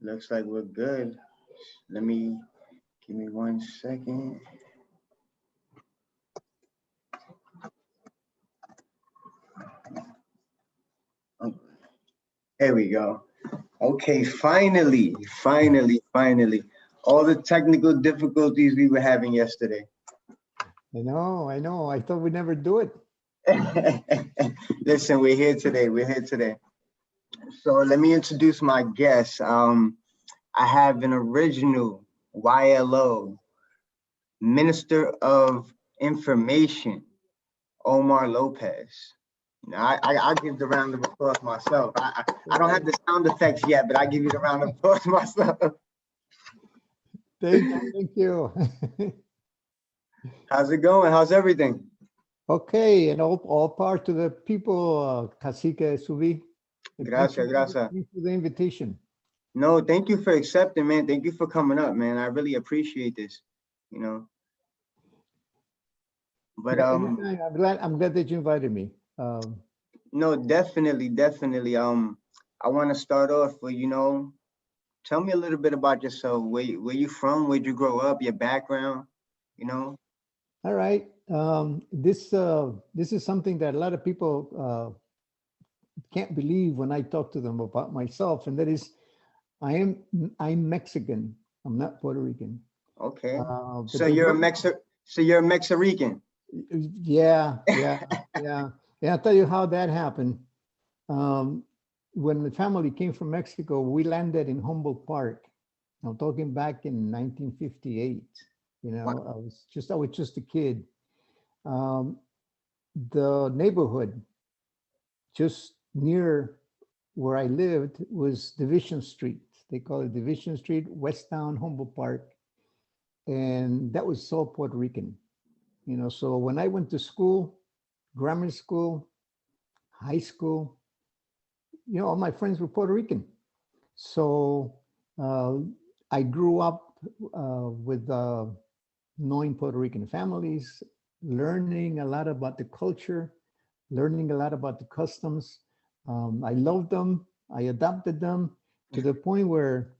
Looks like we're good. Let me give me 1 second. Oh, there we go. Okay, finally. All the technical difficulties we were having yesterday. I know. I thought we'd never do it. Listen, we're here today. We're here today. So let me introduce my guest. I have an original YLO Minister of Information, Omar Lopez. I'll give the round of applause myself. I don't have the sound effects yet, but I give you the round of applause myself. Thank you. How's it going? How's everything? Okay, and all part to the people, Cacique Subi. Gracias. Thanks for the invitation. No, thank you for accepting, man. Thank you for coming up, man. I really appreciate this, you know. But Anytime. I'm glad that you invited me. no, definitely. I want to start off with, tell me a little bit about yourself. Where you from? Where'd you grow up? Your background, you know? All right. This is something that a lot of people can't believe when I talk to them about myself, and that is, I'm Mexican. I'm not Puerto Rican. Okay. But So you're a Mexican. Yeah. And I'll tell you how that happened. When the family came from Mexico, we landed in Humboldt Park. I'm talking back in 1958. Wow. I was just a kid. The neighborhood just near where I lived was Division Street. They call it Division Street, West Town, Humboldt Park. And that was so Puerto Rican. So when I went to school, grammar school, high school, all my friends were Puerto Rican. So I grew up with knowing Puerto Rican families, learning a lot about the culture, learning a lot about the customs. I loved them. I adopted them to the point where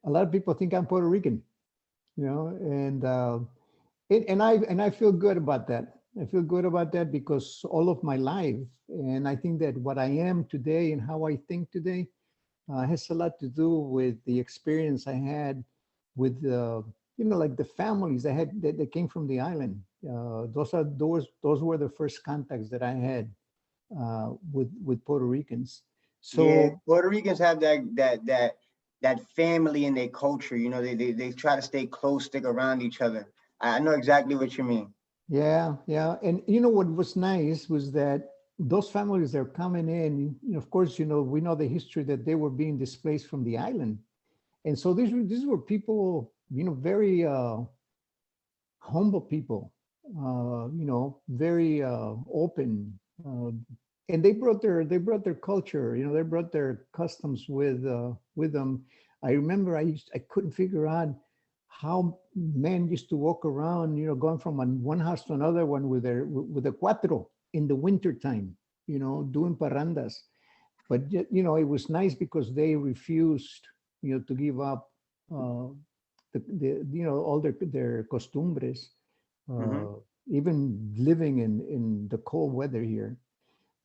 a lot of people think I'm Puerto Rican, and I feel good about that. I feel good about that because all of my life, and I think that what I am today and how I think today has a lot to do with the experience I had with like the families I had that came from the island. Those were the first contacts that I had with Puerto Ricans. Yeah, So Puerto Ricans have that family in their culture. They try to stay close, stick around each other. I know exactly what you mean. yeah, and what was nice was that those families that are coming in, of course, we know the history that they were being displaced from the island, and so these were people, very humble people, very open, and they brought their culture, they brought their customs with them. I remember I couldn't figure out how men used to walk around, going from one house to another one with a cuatro in the winter time, doing parrandas. But it was nice because they refused, to give up all their costumbres, Hmm. uh, even living in the cold weather here.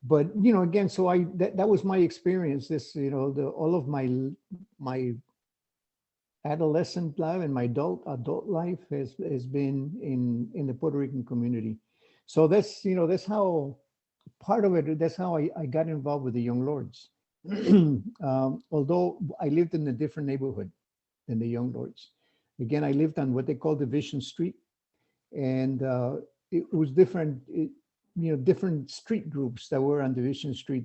But again, so that was my experience. This, all of my adolescent life and my adult life has been in the Puerto Rican community. So that's how part of it. That's how I got involved with the Young Lords. Although I lived in a different neighborhood than the Young Lords. Again, I lived on what they call Division Street, and it was different. Different street groups that were on Division Street,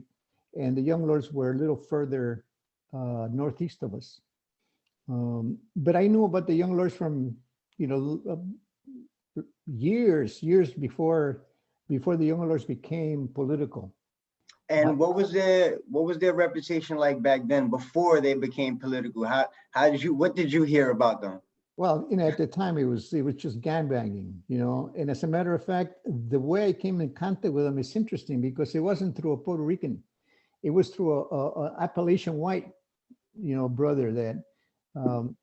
and the Young Lords were a little further northeast of us. But I knew about the Young Lords from years before the Young Lords became political. And what was their reputation like back then before they became political? What did you hear about them? Well, at the time it was just gangbanging, And as a matter of fact, the way I came in contact with them is interesting because it wasn't through a Puerto Rican, it was through a Appalachian white, brother that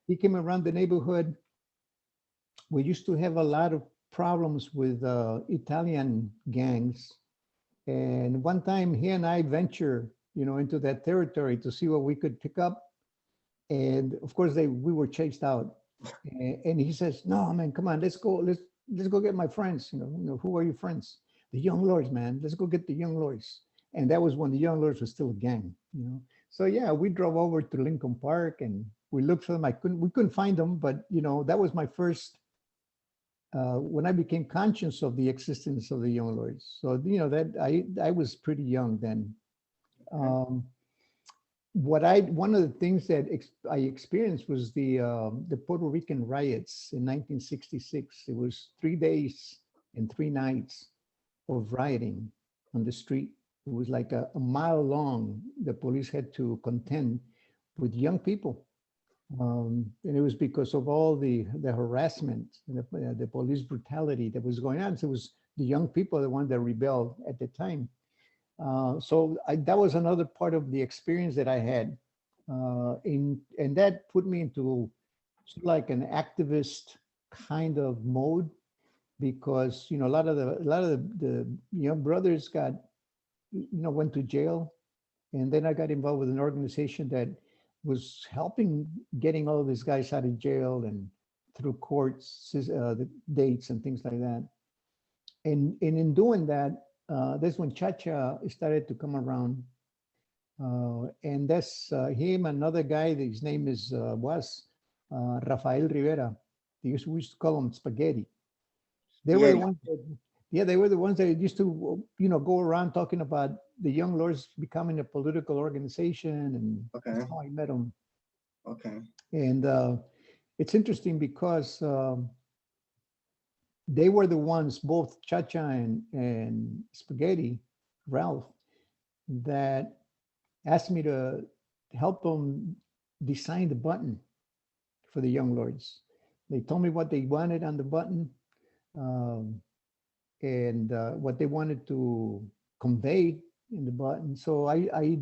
He came around the neighborhood. We used to have a lot of problems with Italian gangs. And one time he and I venture, into that territory to see what we could pick up. And of course we were chased out. And he says, no, man, come on, let's go get my friends. Who are your friends? The Young Lords, man. Let's go get the Young Lords. And that was when the Young Lords was still a gang. So yeah, we drove over to Lincoln Park and we looked for them. We couldn't find them, but that was my first when I became conscious of the existence of the Young Lords. So that I was pretty young then. One of the things that I experienced was the Puerto Rican riots in 1966. It was 3 days and 3 nights of rioting on the street. It was like a mile long. The police had to contend with young people. And it was because of all the harassment and the police brutality that was going on. So it was the young people, the ones that rebelled at the time. So that was another part of the experience that I had. And that put me into like an activist kind of mode, because a lot of the young brothers went to jail, and then I got involved with an organization that was helping getting all of these guys out of jail and through courts, the dates and things like that. And in doing that, that's when Cha-Cha started to come around. And that's him, another guy, his name was Rafael Rivera. We used to call him Spaghetti. They were the ones that, they were the ones that used to, go around talking about the Young Lords becoming a political organization, and that's how I met them. Okay. And it's interesting because they were the ones, both Cha-Cha and Spaghetti, Ralph, that asked me to help them design the button for the Young Lords. They told me what they wanted on the button, and what they wanted to convey in the button. So I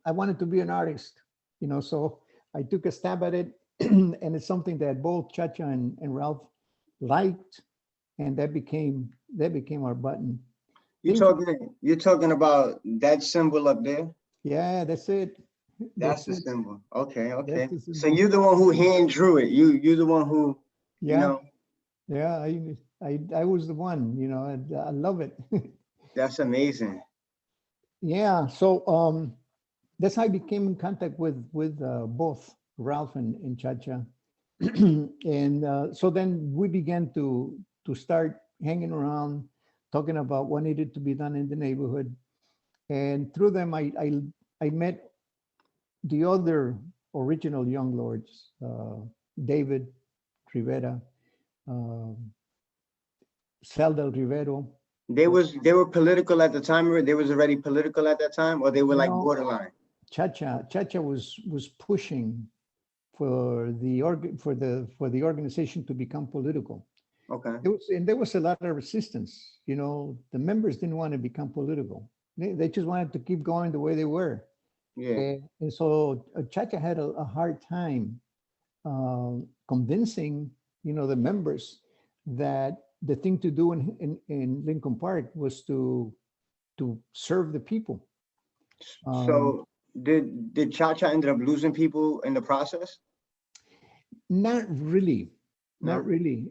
wanted to be an artist, so I took a stab at it. And it's something that both Cha-Cha and Ralph liked, and that became our button. You're talking about that symbol up there? Yeah, that's it. That's the symbol. Okay. Symbol. So you're the one who hand drew it. You're the one who, Yeah, I was the one, I love it. That's amazing. Yeah, so that's how I became in contact with both Ralph and Cha-Cha. And so then we began to start hanging around, talking about what needed to be done in the neighborhood. And through them, I met the other original Young Lords, David Rivera, Sal del Rivero. They were political at the time, or they was already political at that time, or they were like borderline? Cha-Cha was pushing for the organization to become political. Okay. There was a lot of resistance. The members didn't want to become political. They just wanted to keep going the way they were. Yeah. And so Cha-Cha had a hard time convincing, the members that the thing to do in Lincoln Park was to serve the people. So did Cha-Cha ended up losing people in the process? Not really. No? Not really.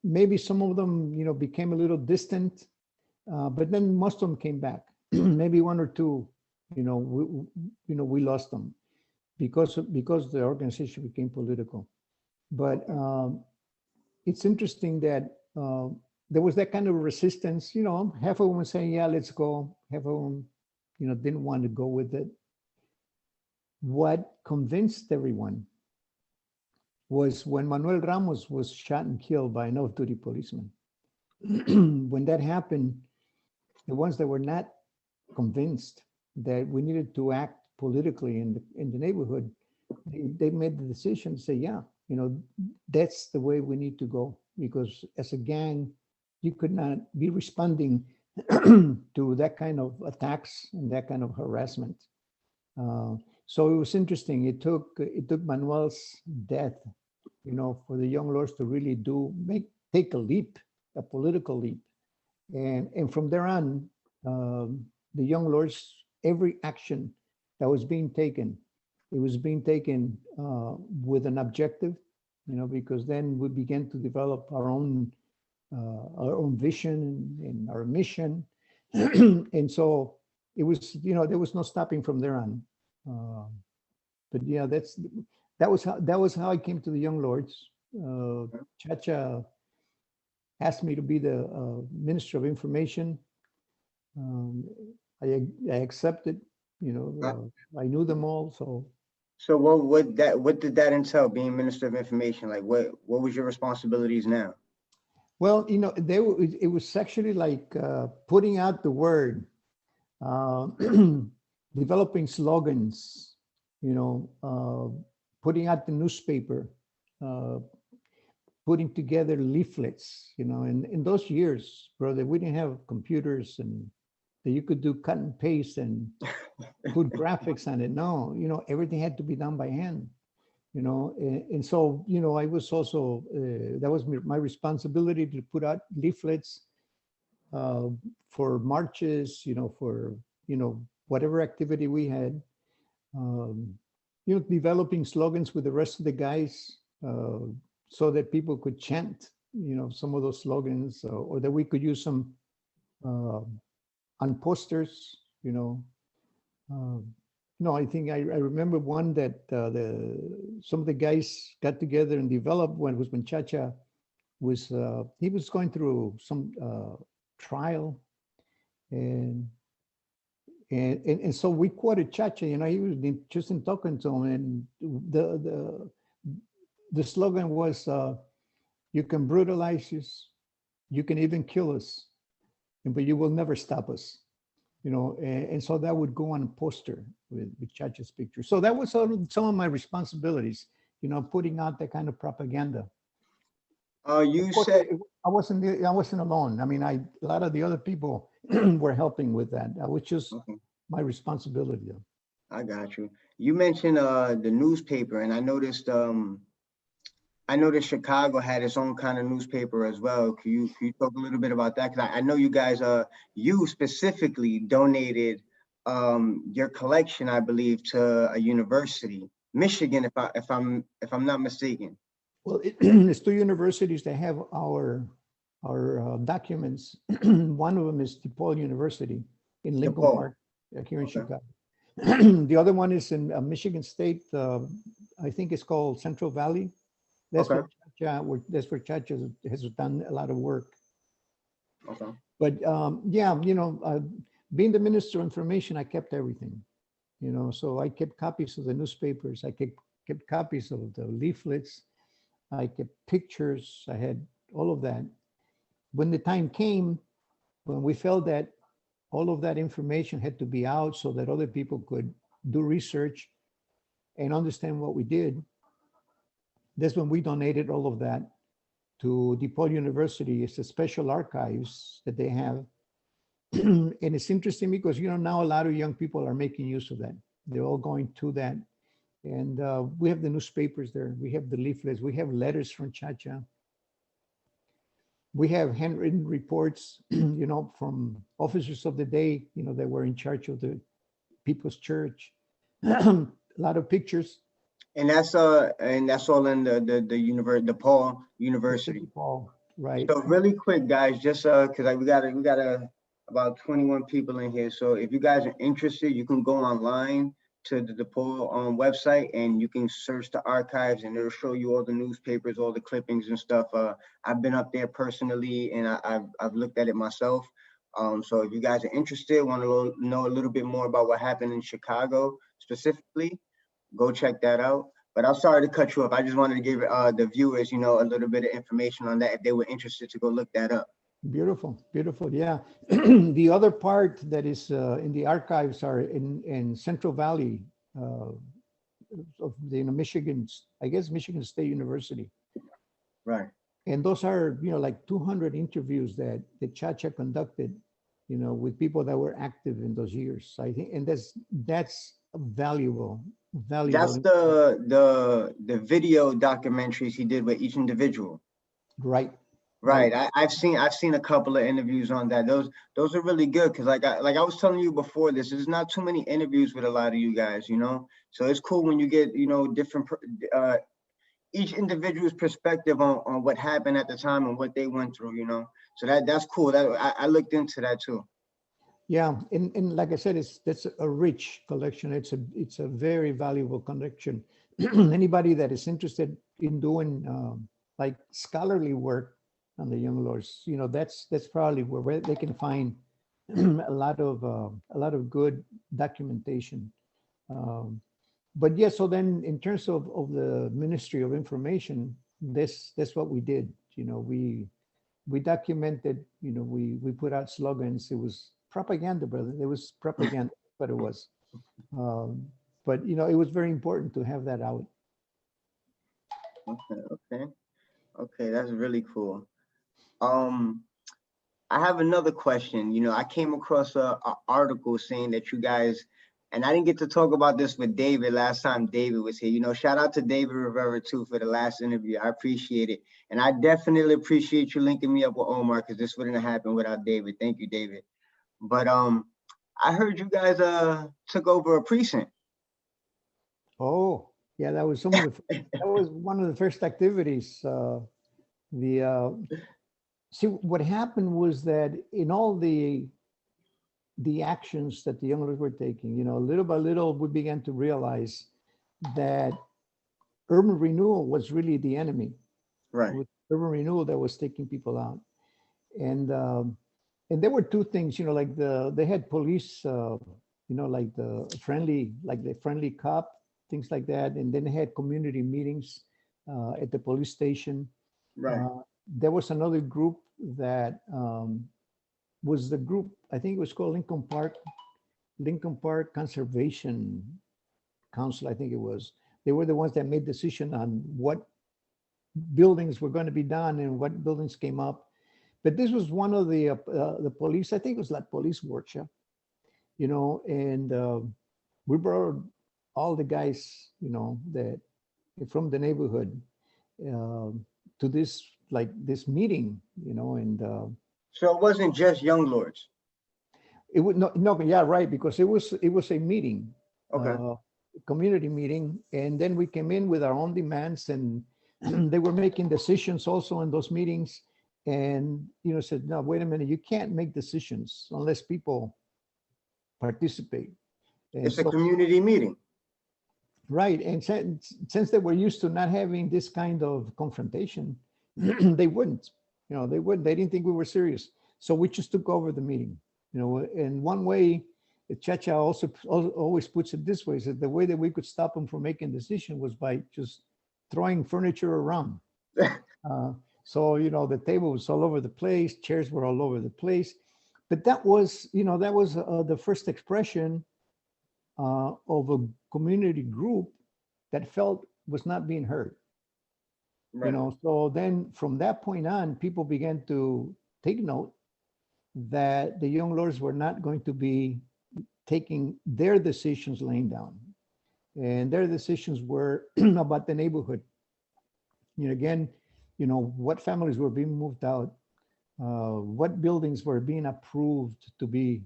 Maybe some of them, became a little distant, but then most of them came back. Maybe one or two, we lost them because the organization became political. But it's interesting that there was that kind of resistance. Half of them were saying, "Yeah, let's go." Half of them, didn't want to go with it. What convinced everyone was when Manuel Ramos was shot and killed by an off-duty policeman. When that happened, the ones that were not convinced that we needed to act politically in the neighborhood, they made the decision to say, yeah, that's the way we need to go, because as a gang, you could not be responding to that kind of attacks and that kind of harassment. So it was interesting. It took Manuel's death, for the young lords to really take a leap, a political leap, and from there on, the young lords, every action that was being taken, it was being taken with an objective, because then we began to develop our own vision and our mission, and so it was, there was no stopping from there on. But yeah, that was how I came to the Young Lords. Chacha asked me to be the Minister of Information. Um, I accepted. I knew them all, so. So what did that entail, being Minister of Information? Like what was your responsibilities now? Well, it was actually like putting out the word, uh, developing slogans, putting out the newspaper, uh, putting together leaflets, in those years, brother, we didn't have computers and that you could do cut and paste and put graphics on it. No, everything had to be done by hand, and so, I was also, that was my responsibility to put out leaflets uh, for marches, for, whatever activity we had, um, developing slogans with the rest of the guys, so that people could chant, some of those slogans, or that we could use some on posters, uh, no, I think I remember one that some of the guys got together and developed when Chacha he was going through some trial, and so we quoted Chacha. He was just in talking to him, and the slogan was, "You can brutalize us, you can even kill us, but you will never stop us." And so that would go on a poster with Chacha's picture. So that was some of my responsibilities, putting out that kind of propaganda. You said, I wasn't alone. I mean, a lot of the other people were helping with that. That was just okay, my responsibility. I got you. You mentioned the newspaper, and I noticed Chicago had its own kind of newspaper as well. Can you talk a little bit about that? Because I know you guys, you specifically donated your collection, I believe, to a university, Michigan, if I'm not mistaken. Well, it's two universities that have our documents. One of them is DePaul University in Lincoln DePaul. Park, here in Okay. Chicago. The other one is in Michigan State. I think it's called Central Valley. That's Okay. where Chacha has done a lot of work. Okay. But yeah, being the Minister of Information, I kept everything. So I kept copies of the newspapers. I kept copies of the leaflets. I kept pictures. I had all of that. When the time came, when we felt that all of that information had to be out so that other people could do research and understand what we did, that's when we donated all of that to DePaul University. It's a special archives that they have. And it's interesting because, now a lot of young people are making use of that. They're all going to that. And we have the newspapers there. We have the leaflets. We have letters from Chacha. We have handwritten reports, from officers of the day, that were in charge of the People's Church. A lot of pictures. And that's all in the DePaul University. DePaul, right. So really quick, guys, just because we got about 21 people in here. So if you guys are interested, you can go online to the DePaul website, and you can search the archives, and it'll show you all the newspapers, all the clippings and stuff. I've been up there personally, and I've looked at it myself. So if you guys are interested, want to know a little bit more about what happened in Chicago specifically, go check that out. But I'm sorry to cut you off. I just wanted to give the viewers, a little bit of information on that if they were interested to go look that up. Beautiful, beautiful. Yeah. The other part that is in the archives are in Central Valley of the Michigan, I guess Michigan State University. Right. And those are, like 200 interviews that Chacha conducted, with people that were active in those years. I think, and that's valuable, That's valuable. the video documentaries he did with each individual. Right, Right. right. I've seen a couple of interviews on that. Those are really good because like I was telling you before this, there's not too many interviews with a lot of you guys, you know. So it's cool when you get, different each individual's perspective on what happened at the time and what they went through, you know. So that's cool. That I looked into that too. Yeah, and like I said, that's a rich collection. It's a very valuable collection. Anybody that is interested in doing like scholarly work on the young lords, that's probably where they can find a lot of good documentation. Um, but yeah, so then in terms of the Ministry of Information, that's what we did. We documented, we put out slogans. It was propaganda, brother. It was propaganda, but it was. Um, but it was very important to have that out. Okay, okay, okay. That's really cool. Um, I have another question. I came across a article saying that you guys, and I didn't get to talk about this with David last time David was here. Shout out to David Rivera too for the last interview. I appreciate it. And I definitely appreciate you linking me up with Omar because this wouldn't have happened without David. Thank you, David. But I heard you guys took over a precinct. Oh, yeah, that was one of the first activities. The See, what happened was that in all the actions that the young lords were taking, little by little, we began to realize that urban renewal was really the enemy. It Right. was urban renewal that was taking people out. And there were two things, like they had police, like the friendly cop, things like that. And then they had community meetings at the police station. Right. There was another group that was the group, I think it was called Lincoln Park Conservation Council, I think it was. They were the ones that made decision on what buildings were going to be done and what buildings came up. But this was one of the police, I think it was like police workshop, and we brought all the guys, that from the neighborhood uh, to this meeting, and So it wasn't just young lords. it would no, yeah, right, because it was a meeting, Okay. community meeting, and then we came in with our own demands, and they were making decisions also in those meetings, and said, no, wait a minute, you can't make decisions unless people participate. And It's a so, community meeting. right, and since they were used to not having this kind of confrontation, they wouldn't, they didn't think we were serious. So we just took over the meeting, in one way. Chacha also always puts it this way: is that the way that we could stop them from making decision was by just throwing furniture around. Uh, so the table was all over the place, chairs were all over the place, but that was the first expression of a community group that felt was not being heard. Right. So then from that point on, people began to take note that the young lords were not going to be taking their decisions laying down, and their decisions were about the neighborhood. Again, what families were being moved out, what buildings were being approved to be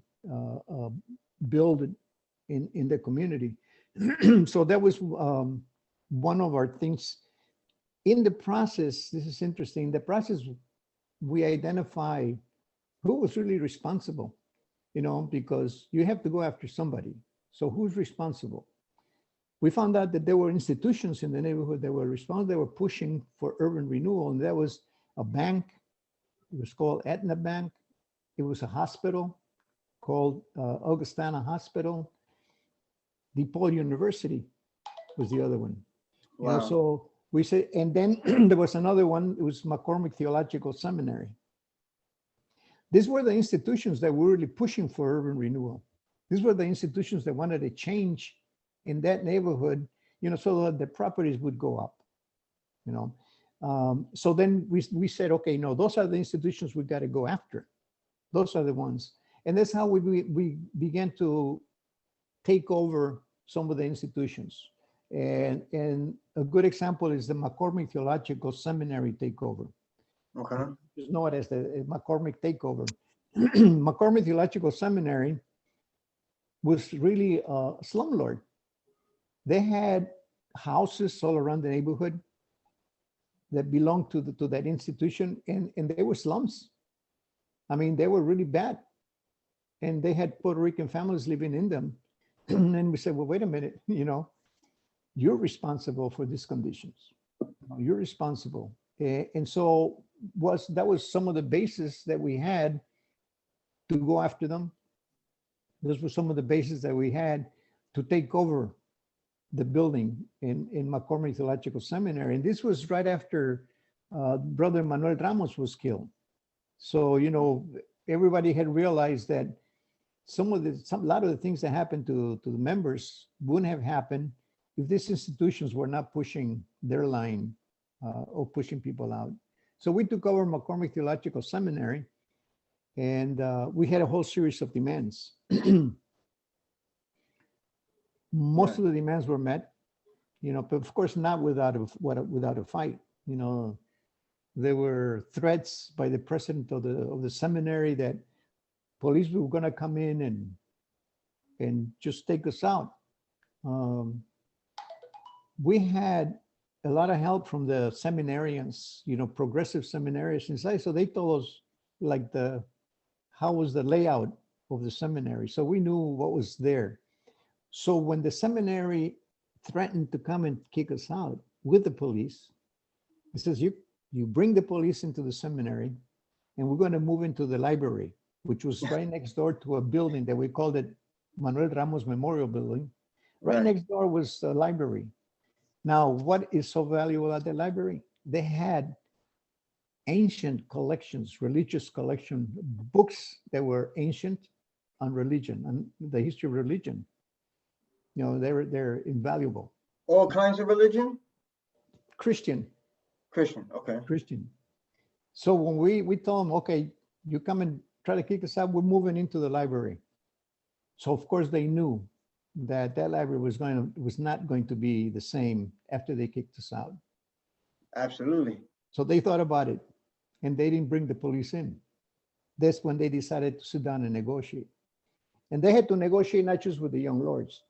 built in the community. So that was one of our things. In the process, this is interesting, in the process, we identify who was really responsible, because you have to go after somebody. So who's responsible? We found out that there were institutions in the neighborhood that were responsible. They were pushing for urban renewal, and that was a bank. It was called Aetna Bank. It was a hospital called Augustana Hospital. DePaul University was the other one. Wow. So we said, and then there was another one. It was McCormick Theological Seminary. These were the institutions that were really pushing for urban renewal. These were the institutions that wanted a change in that neighborhood, so that the properties would go up, So then we said, okay, no, those are the institutions we got to go after. Those are the ones. And that's how we began to take over some of the institutions. And a good example is the McCormick Theological Seminary takeover. Okay. Just know it as the McCormick takeover. McCormick Theological Seminary was really a slumlord. They had houses all around the neighborhood that belonged to that institution, and they were slums. I mean, they were really bad. And they had Puerto Rican families living in them. And we said, well, wait a minute, you're responsible for these conditions. You're responsible. And so that was some of the basis that we had to go after them. Those were some of the bases that we had to take over the building in McCormick Theological Seminary. And this was right after Brother Manuel Ramos was killed. So, everybody had realized that a lot of the things that happened to the members wouldn't have happened if these institutions were not pushing their line or pushing people out. So we took over McCormick Theological Seminary, and we had a whole series of demands. Most of the demands were met, but of course not without a fight. There were threats by the president of the seminary that police were going to come in and just take us out. We had a lot of help from the seminarians, progressive seminarians inside. So they told us how was the layout of the seminary. So we knew what was there. So when the seminary threatened to come and kick us out with the police, it says, you bring the police into the seminary, and we're going to move into the library, which was right next door to a building that we called it Manuel Ramos Memorial Building. Right next door was the library. Now, what is so valuable at the library? They had ancient collections, religious collection, books that were ancient on religion and the history of religion. They're invaluable. All kinds of religion? Christian, okay. Christian. So when we told them, okay, you come and try to kick us out, we're moving into the library. So of course they knew that library was not going to be the same after they kicked us out. Absolutely. So they thought about it, and they didn't bring the police in. That's when they decided to sit down and negotiate. And they had to negotiate not just with the young lords.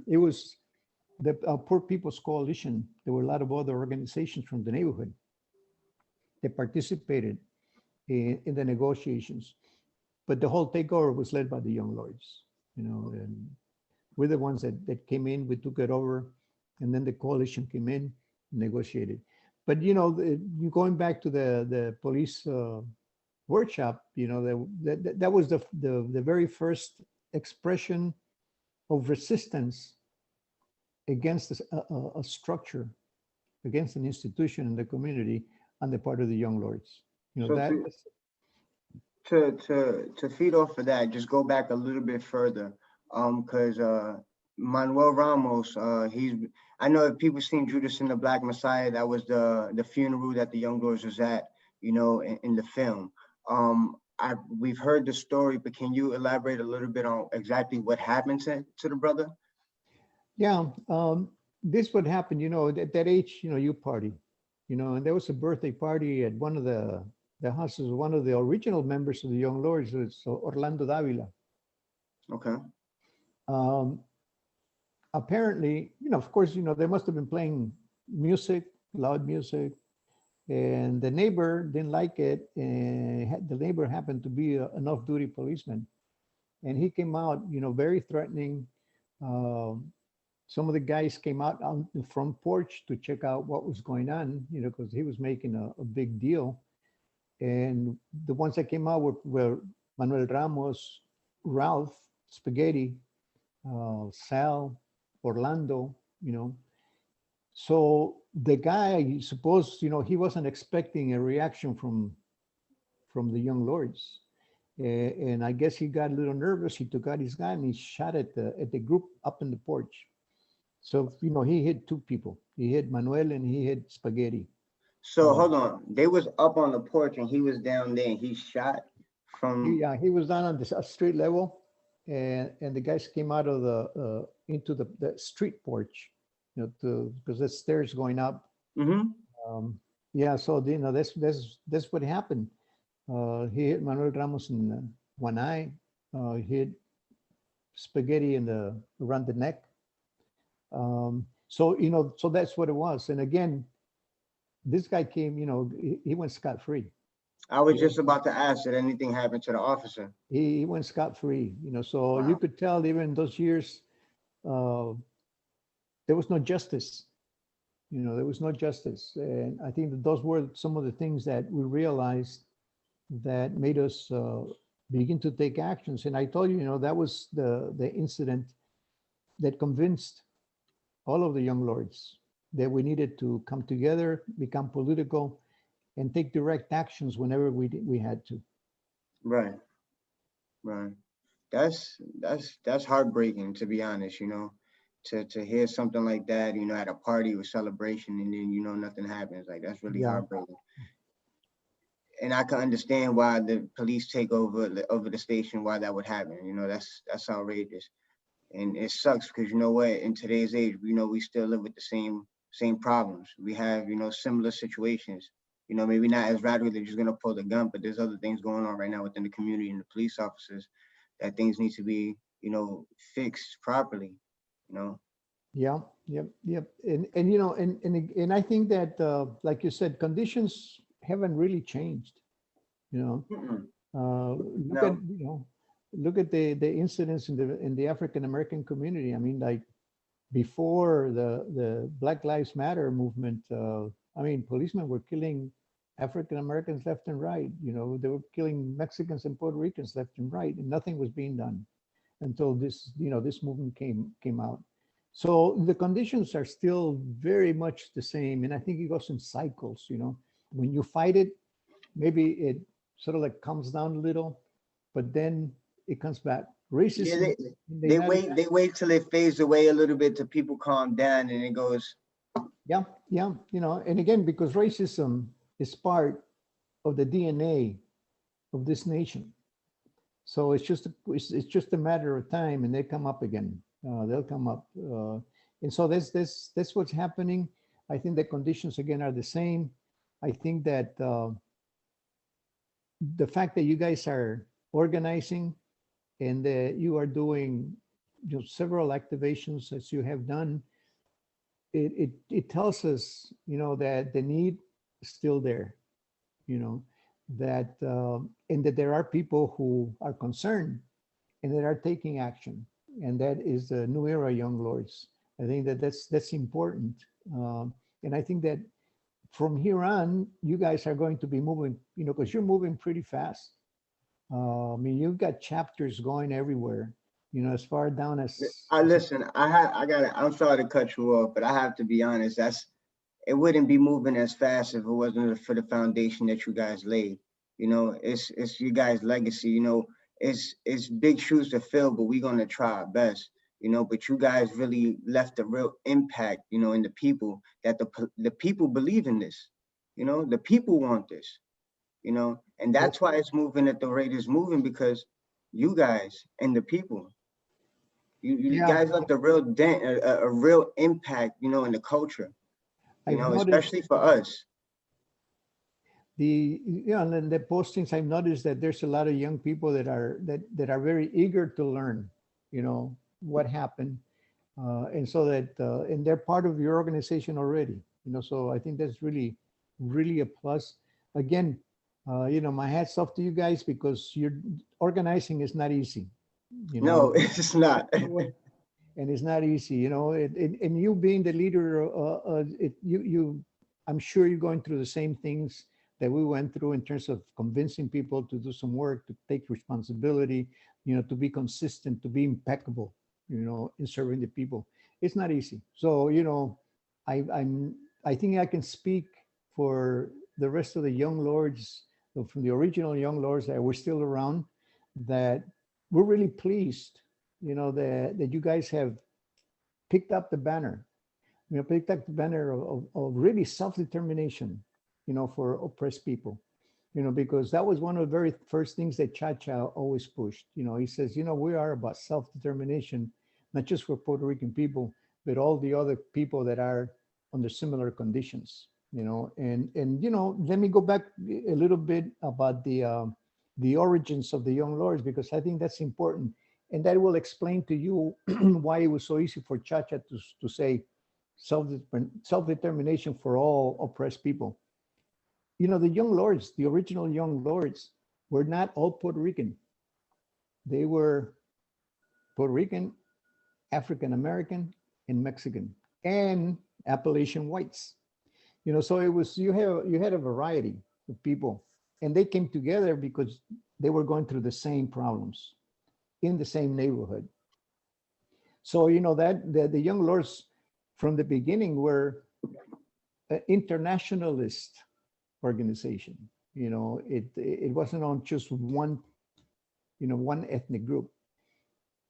It was the Poor People's Coalition. There were a lot of other organizations from the neighborhood that participated in the negotiations. But the whole takeover was led by the young lords, and we're the ones that came in, we took it over, and then the coalition came in, negotiated. But, going back to the police workshop, that was the very first expression of resistance against a structure, against an institution in the community on the part of the young lords. To feed off of that, just go back a little bit further, because Manuel Ramos, I know if people seen Judas and the Black Messiah, that was the funeral that the young lords was at, in the film. We've heard the story, but can you elaborate a little bit on exactly what happened to the brother? Yeah, this would happen, at that age, you party, and there was a birthday party at one of the houses of one of the original members of the Young Lords, was Orlando Davila. Okay. Apparently, of course, they must have been playing music, loud music, and the neighbor didn't like it. And the neighbor happened to be an off-duty policeman, and he came out, very threatening. Some of the guys came out on the front porch to check out what was going on, because he was making a big deal. And the ones that came out were Manuel Ramos, Ralph, Spaghetti, Sal, Orlando, So the guy, I suppose, he wasn't expecting a reaction from the young lords. And I guess he got a little nervous. He took out his gun and he shot at the group up in the porch. So, he hit two people. He hit Manuel and he hit Spaghetti. So hold on, they was up on the porch and he was down there and he shot from. Yeah, he was down on the street level, and the guys came out of into the street porch, because the stairs going up. Mm-hmm. Um, yeah, so that's what happened. He hit Manuel Ramos in one eye. He hit Spaghetti in the around the neck. So so that's what it was. And again, this guy came, he went scot free. I was just about to ask, did anything happen to the officer? He went scot free. So you Wow. could tell even in those years, uh, there was no justice. There was no justice, and I think that those were some of the things that we realized that made us begin to take actions. And I told you, that was the incident that convinced all of the young lords that we needed to come together, become political, and take direct actions whenever we had to. Right. Right. That's heartbreaking, to be honest, to hear something like that, at a party or celebration, and then nothing happens. Like, that's really Yeah, heartbreaking. And I can understand why the police take over the station, why that would happen. That's outrageous. And it sucks because, you know what, in today's age, we still live with the same problems. We have, similar situations. Maybe not as radical, they're just gonna pull the gun, but there's other things going on right now within the community and the police officers that things need to be, fixed properly. you know. yeah, yep, yep. And I think that, like you said, conditions haven't really changed. You know, Mm-mm. look at No. look at the incidents in the African American community. I mean, like before the Black Lives Matter movement, I mean, policemen were killing African Americans left and right. They were killing Mexicans and Puerto Ricans left and right, and nothing was being done until this movement came out. So the conditions are still very much the same, and I think it goes in cycles. When you fight it, maybe it sort of like comes down a little, but then it comes back. Yeah, Racism they in the they United wait they wait till it fades away a little bit till people calm down, and it goes. Yeah, yeah, and again, because racism is part of the DNA of this nation. So it's just a matter of time, and they come up again. They'll come up, and so that's what's happening. I think the conditions again are the same. I think that the fact that you guys are organizing and that you are doing several activations as you have done, it tells us, that the need is still there, you know, that and that there are people who are concerned and that are taking action, and that is the new era young lords. I think that that's important, and I think that from here on, you guys are going to be moving, because you're moving pretty fast. I mean, you've got chapters going everywhere, as far down I as listen. I got. I'm sorry to cut you off, but I have to be honest. It wouldn't be moving as fast if it wasn't for the foundation that you guys laid. It's you guys' legacy. It's big shoes to fill, but we're gonna try our best. But you guys really left a real impact. In the people, that the people believe in this. The people want this. And that's why it's moving at the rate it's moving, because you guys and the people. You yeah, guys left a real dent, a real impact, in the culture, I've noticed especially for us. and then the postings, I've noticed that there's a lot of young people that are very eager to learn, what happened, and so that and they're part of your organization already, so I think that's really, really a plus. Again, my hats off to you guys, because you're organizing is not easy, you know, No, it's not. and it's not easy, and you being the leader, I'm sure you're going through the same things that we went through in terms of convincing people to do some work, to take responsibility, to be consistent, to be impeccable, in serving the people. It's not easy. So, I'm, I think I can speak for the rest of the young lords, from the original young lords that were still around, that we're really pleased, that you guys have picked up the banner, picked up the banner of really self-determination, for oppressed people, because that was one of the very first things that Chacha always pushed. He says, we are about self-determination, not just for Puerto Rican people, but all the other people that are under similar conditions, and let me go back a little bit about the origins of the Young Lords, because I think that's important, and that will explain to you why it was so easy for Chacha to say self-determination for all oppressed people. The Young Lords, the original Young Lords, were not all Puerto Rican. They were Puerto Rican, African American, and Mexican, and Appalachian whites. So it was, you had a variety of people, and they came together because they were going through the same problems in the same neighborhood. So that the Young Lords from the beginning were an internationalist organization. It wasn't on just one ethnic group.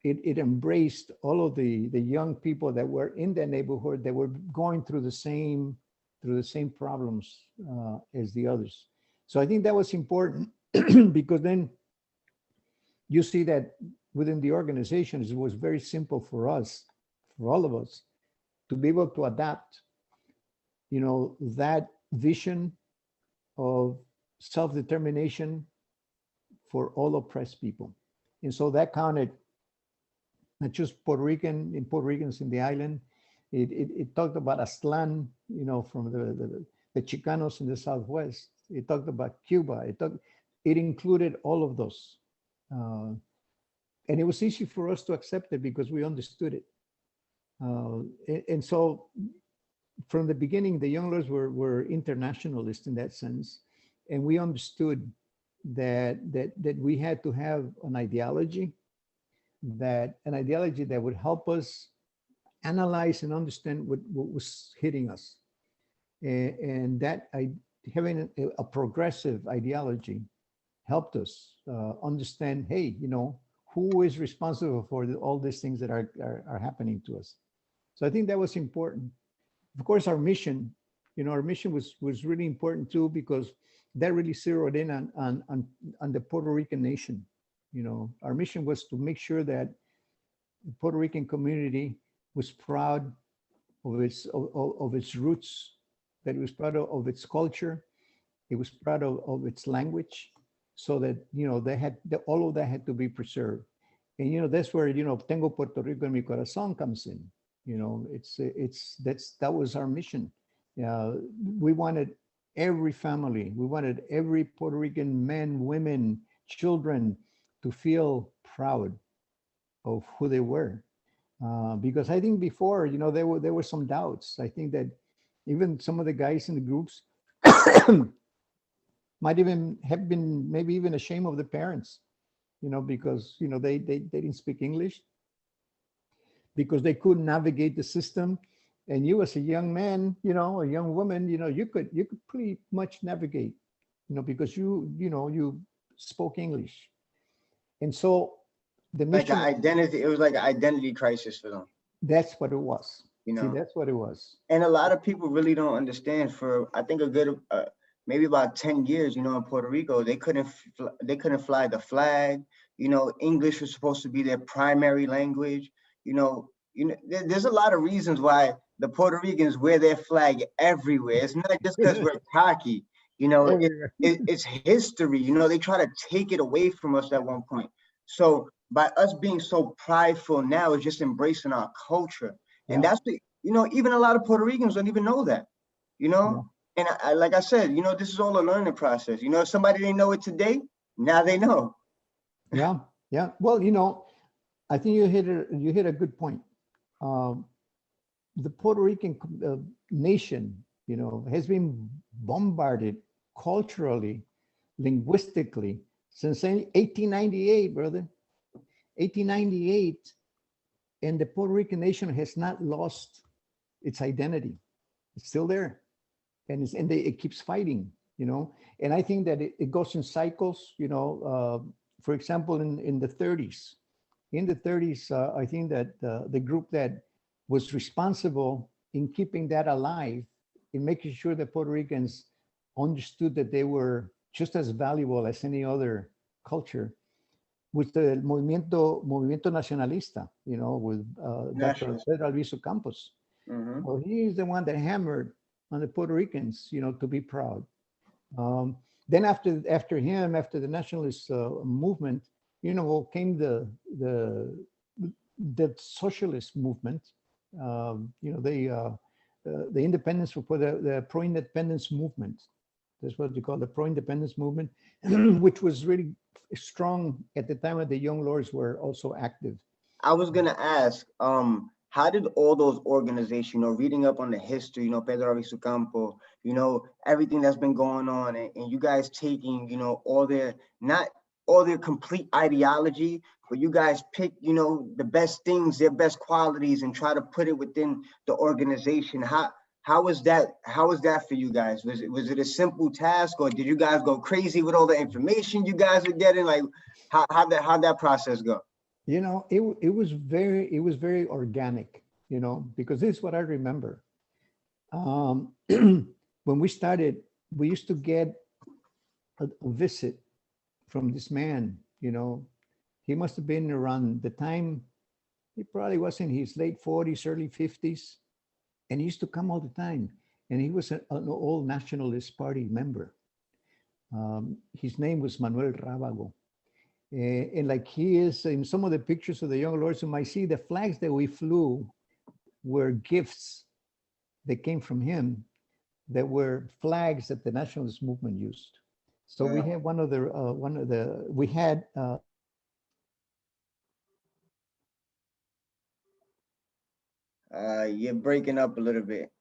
It embraced all of the young people that were in that neighborhood that were going through the same problems as the others. So I think that was important because then you see that within the organizations, it was very simple for us, for all of us, to be able to adapt, that vision of self-determination for all oppressed people. And so that counted not just Puerto Ricans in the island. It talked about Aztlán, from the Chicanos in the Southwest. It talked about Cuba. It included all of those. And it was easy for us to accept it because we understood it. And so from the beginning, the Young Lords were internationalists in that sense. And we understood that we had to have an ideology that would help us analyze and understand what was hitting us. And that having a progressive ideology helped us understand, hey, who is responsible for all these things that are happening to us. So I think that was important. Of course, our mission was really important too, because that really zeroed in on the Puerto Rican nation. Our mission was to make sure that the Puerto Rican community was proud of its roots, that it was proud of its culture, it was proud of its language, so that all of that had to be preserved. And that's where Tengo Puerto Rico en mi corazón comes in. That was our mission. We wanted every family, we wanted every Puerto Rican men, women, children to feel proud of who they were. Because I think before, there were some doubts. I think that even some of the guys in the groups might even have been maybe even ashamed of the parents, because they didn't speak English, because they couldn't navigate the system. And you as a young man, a young woman, you could pretty much navigate, because you spoke English. And so the mission, like an identity, it was like an identity crisis for them. That's what it was. See, that's what it was. And a lot of people really don't understand. For I think a good maybe about 10 years, in Puerto Rico, they couldn't fly the flag. English was supposed to be their primary language. There's a lot of reasons why the Puerto Ricans wear their flag everywhere. It's not just because we're cocky. It's history. They try to take it away from us at one point. So by us being so prideful now, is just embracing our culture. And that's even a lot of Puerto Ricans don't even know that, And like I said, this is all a learning process. If somebody didn't know it today, now they know. Yeah. Well, I think you hit a good point. The Puerto Rican nation, has been bombarded culturally, linguistically since 1898, brother. 1898, and the Puerto Rican nation has not lost its identity. It's still there, and it keeps fighting, And I think that it goes in cycles, For example, in the 30s, I think that the group that was responsible in keeping that alive, in making sure that Puerto Ricans understood that they were just as valuable as any other culture, with the movimiento nacionalista, you know, with Dr. Nationalist. Pedro Albizu Campos. Mhm. Well, he's the one that hammered on the Puerto Ricans, you know, to be proud. Then after the nationalist movement, you know, came the socialist movement. You know, the independence for the pro-independence movement. That's what they call the pro-independence movement, which was really strong at the time when the young lords were also active. I was gonna ask, how did all those organizations, you know, reading up on the history, you know, Pedro Albizu Campo, you know, everything that's been going on, and you guys taking, you know, not all their complete ideology, but you guys pick, you know, the best things, their best qualities, and try to put it within the organization. How was that? How was that for you guys? Was it a simple task, or did you guys go crazy with all the information you guys were getting? Like, how'd that process go? You know, it was very organic, you know, because this is what I remember. When we started, we used to get a visit from this man, you know. He must have been around the time, he probably was in his late 40s, early 50s, and he used to come all the time. And he was an old Nationalist Party member. His name was Manuel Rábago. And like he is in some of the pictures of the young lords, you might see the flags that we flew were gifts that came from him, that were flags that the nationalist movement used. So we had we had You're breaking up a little bit.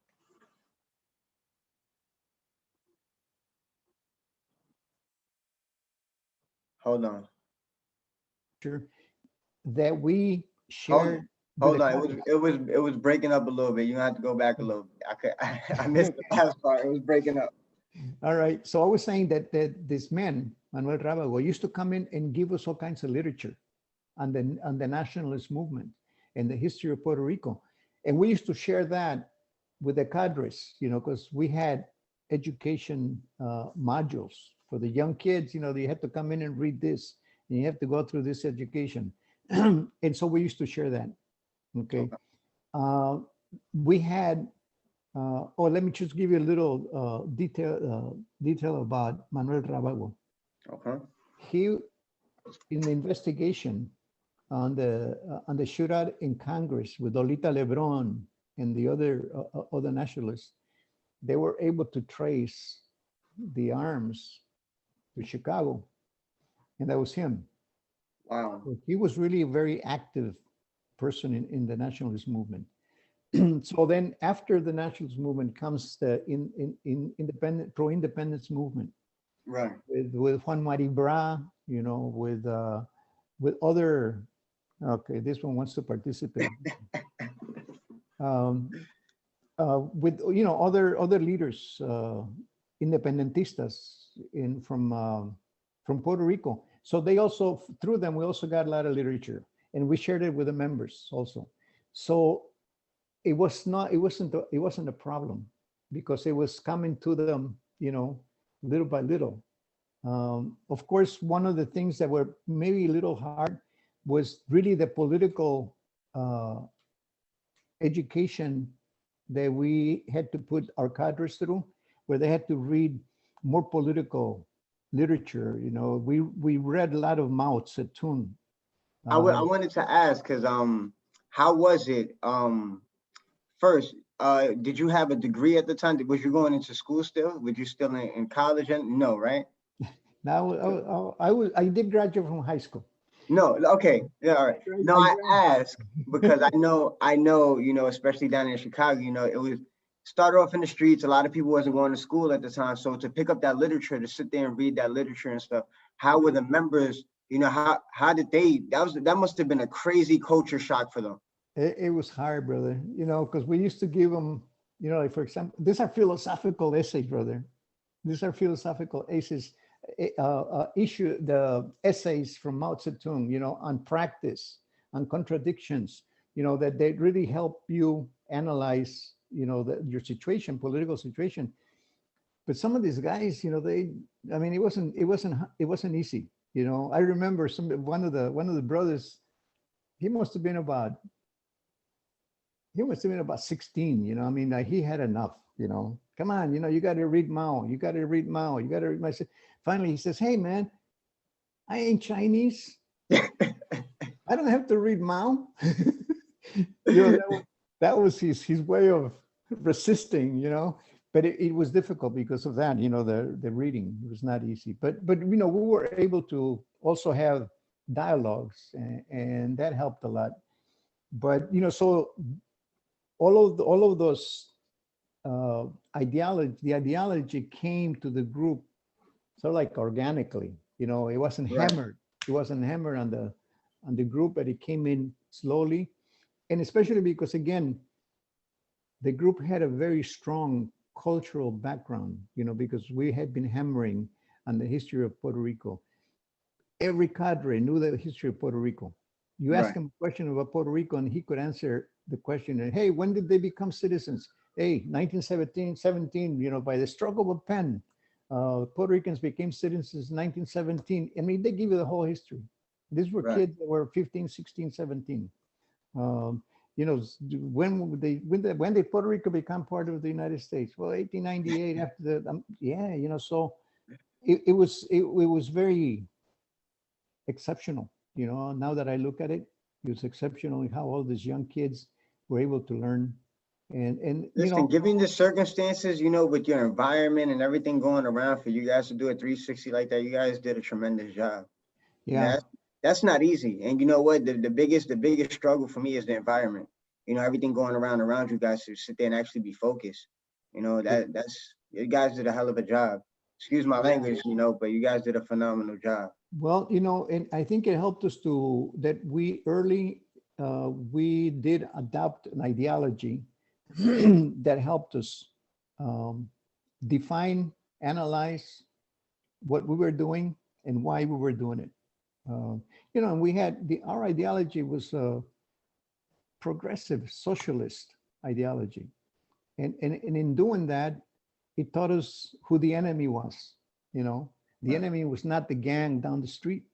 Hold on. that we Hold, shared with hold the on. Congress. It was breaking up a little bit. You have to go back a little bit. I missed the last part. It was breaking up. All right. So I was saying that this man, Manuel Rábago, used to come in and give us all kinds of literature on the nationalist movement and the history of Puerto Rico. And we used to share that with the cadres, you know, because we had education modules for the young kids. You know, they had to come in and read this, and you have to go through this education. And so we used to share that. Okay. We had, let me just give you a little detail about Manuel Rábago. Okay. He, in the investigation on the shootout in Congress with Olita Lebron and the other nationalists, they were able to trace the arms to Chicago, and that was him. Wow. So he was really a very active person in the nationalist movement. So then after the nationalist movement comes the independent pro-independence movement. Right. With Juan Maribra, you know, with other, okay, this one wants to participate. With, you know, other leaders, independentistas from Puerto Rico. So they also, through them, we also got a lot of literature, and we shared it with the members also. So it wasn't a problem, because it was coming to them, you know, little by little. Of course, one of the things that were maybe a little hard was really the political education that we had to put our cadres through, where they had to read more political literature. You know, we read a lot of Mao Zedong. I wanted to ask, because how was it? First, did you have a degree at the time? Was you going into school still? Were you still in college? No, right? Now I did graduate from high school. No, okay, yeah, all right. No, I ask because I know, you know, especially down in Chicago, you know, it was started off in the streets. A lot of people wasn't going to school at the time, so to pick up that literature, to sit there and read that literature and stuff. How were the members? You know, how did they? That must have been a crazy culture shock for them. It was hard, brother. You know, because we used to give them, you know, like, for example, these are philosophical essays, brother. These are philosophical essays. Issue the essays from Mao Zedong, you know, on practice, on contradictions, you know, that they really help you analyze, you know, your situation, political situation. But some of these guys, you know, I mean, it wasn't easy. You know, I remember one of the brothers, he must have been about 16, you know. I mean, he had enough, you know. Come on, you know, you got to read Mao. You got to read Mao. You got to read my. Finally, he says, "Hey, man, I ain't Chinese. I don't have to read Mao." You know, that was his way of resisting, you know. But it was difficult because of that, you know, the reading. It was not easy. But you know, we were able to also have dialogues, and that helped a lot. But you know, so all of those the ideology came to the group sort of like organically. You know, it wasn't Right, hammered. It wasn't hammered on the group, but it came in slowly, and especially because again, the group had a very strong cultural background. You know, because we had been hammering on the history of Puerto Rico. Every cadre knew the history of Puerto Rico. You ask right, him a question about Puerto Rico, and he could answer the question. And hey, when did they become citizens? Hey, 1917, you know, by the stroke of a pen, Puerto Ricans became citizens in 1917. I mean, they give you the whole history. These were right, kids that were 15, 16, 17. Um, you know, when did Puerto Rico become part of the United States? Well, 1898 after the, yeah, you know, so it was very exceptional. You know, now that I look at it, it was exceptional in how all these young kids were able to learn. And you Listen, know, given the circumstances, you know, with your environment and everything going around for you guys to do a 360 like that, you guys did a tremendous job. And yeah, that's not easy. And you know what? The biggest struggle for me is the environment. You know, everything going around you guys to sit there and actually be focused. You know, yeah, that's you guys did a hell of a job. Excuse my yeah. language, you know, but you guys did a phenomenal job. Well, you know, and I think it helped us to that we did adopt an ideology that helped us um, define, analyze what we were doing and why we were doing it. You know, and we had our ideology was a progressive socialist ideology. And in doing that, it taught us who the enemy was. You know, the Right, enemy was not the gang down the street.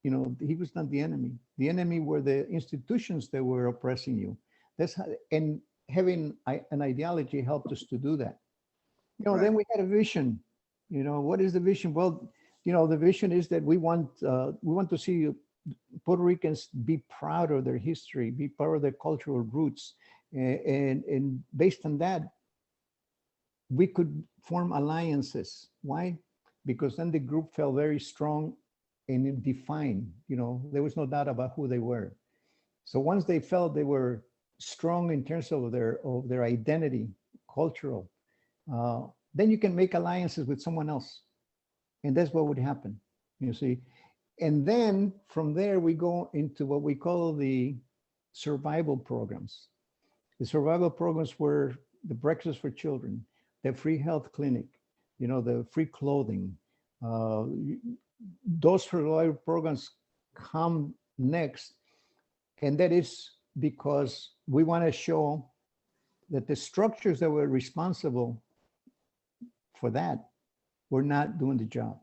You know, he was not the enemy. The enemy were the institutions that were oppressing you. That's how, and having an ideology helped us to do that. You know, right, then we had a vision. You know, what is the vision? Well, you know, the vision is that we want to see Puerto Ricans be proud of their history, be proud of their cultural roots, and based on that, we could form alliances. Why? Because then the group felt very strong and defined. You know, there was no doubt about who they were. So once they felt they were strong in terms of their identity, cultural, then you can make alliances with someone else, and that's what would happen. You see, and then from there we go into what we call the survival programs. The survival programs were the breakfast for children, the free health clinic, you know, the free clothing. Uh, those survival programs come next, and that is because we want to show that the structures that were responsible for that were not doing the job,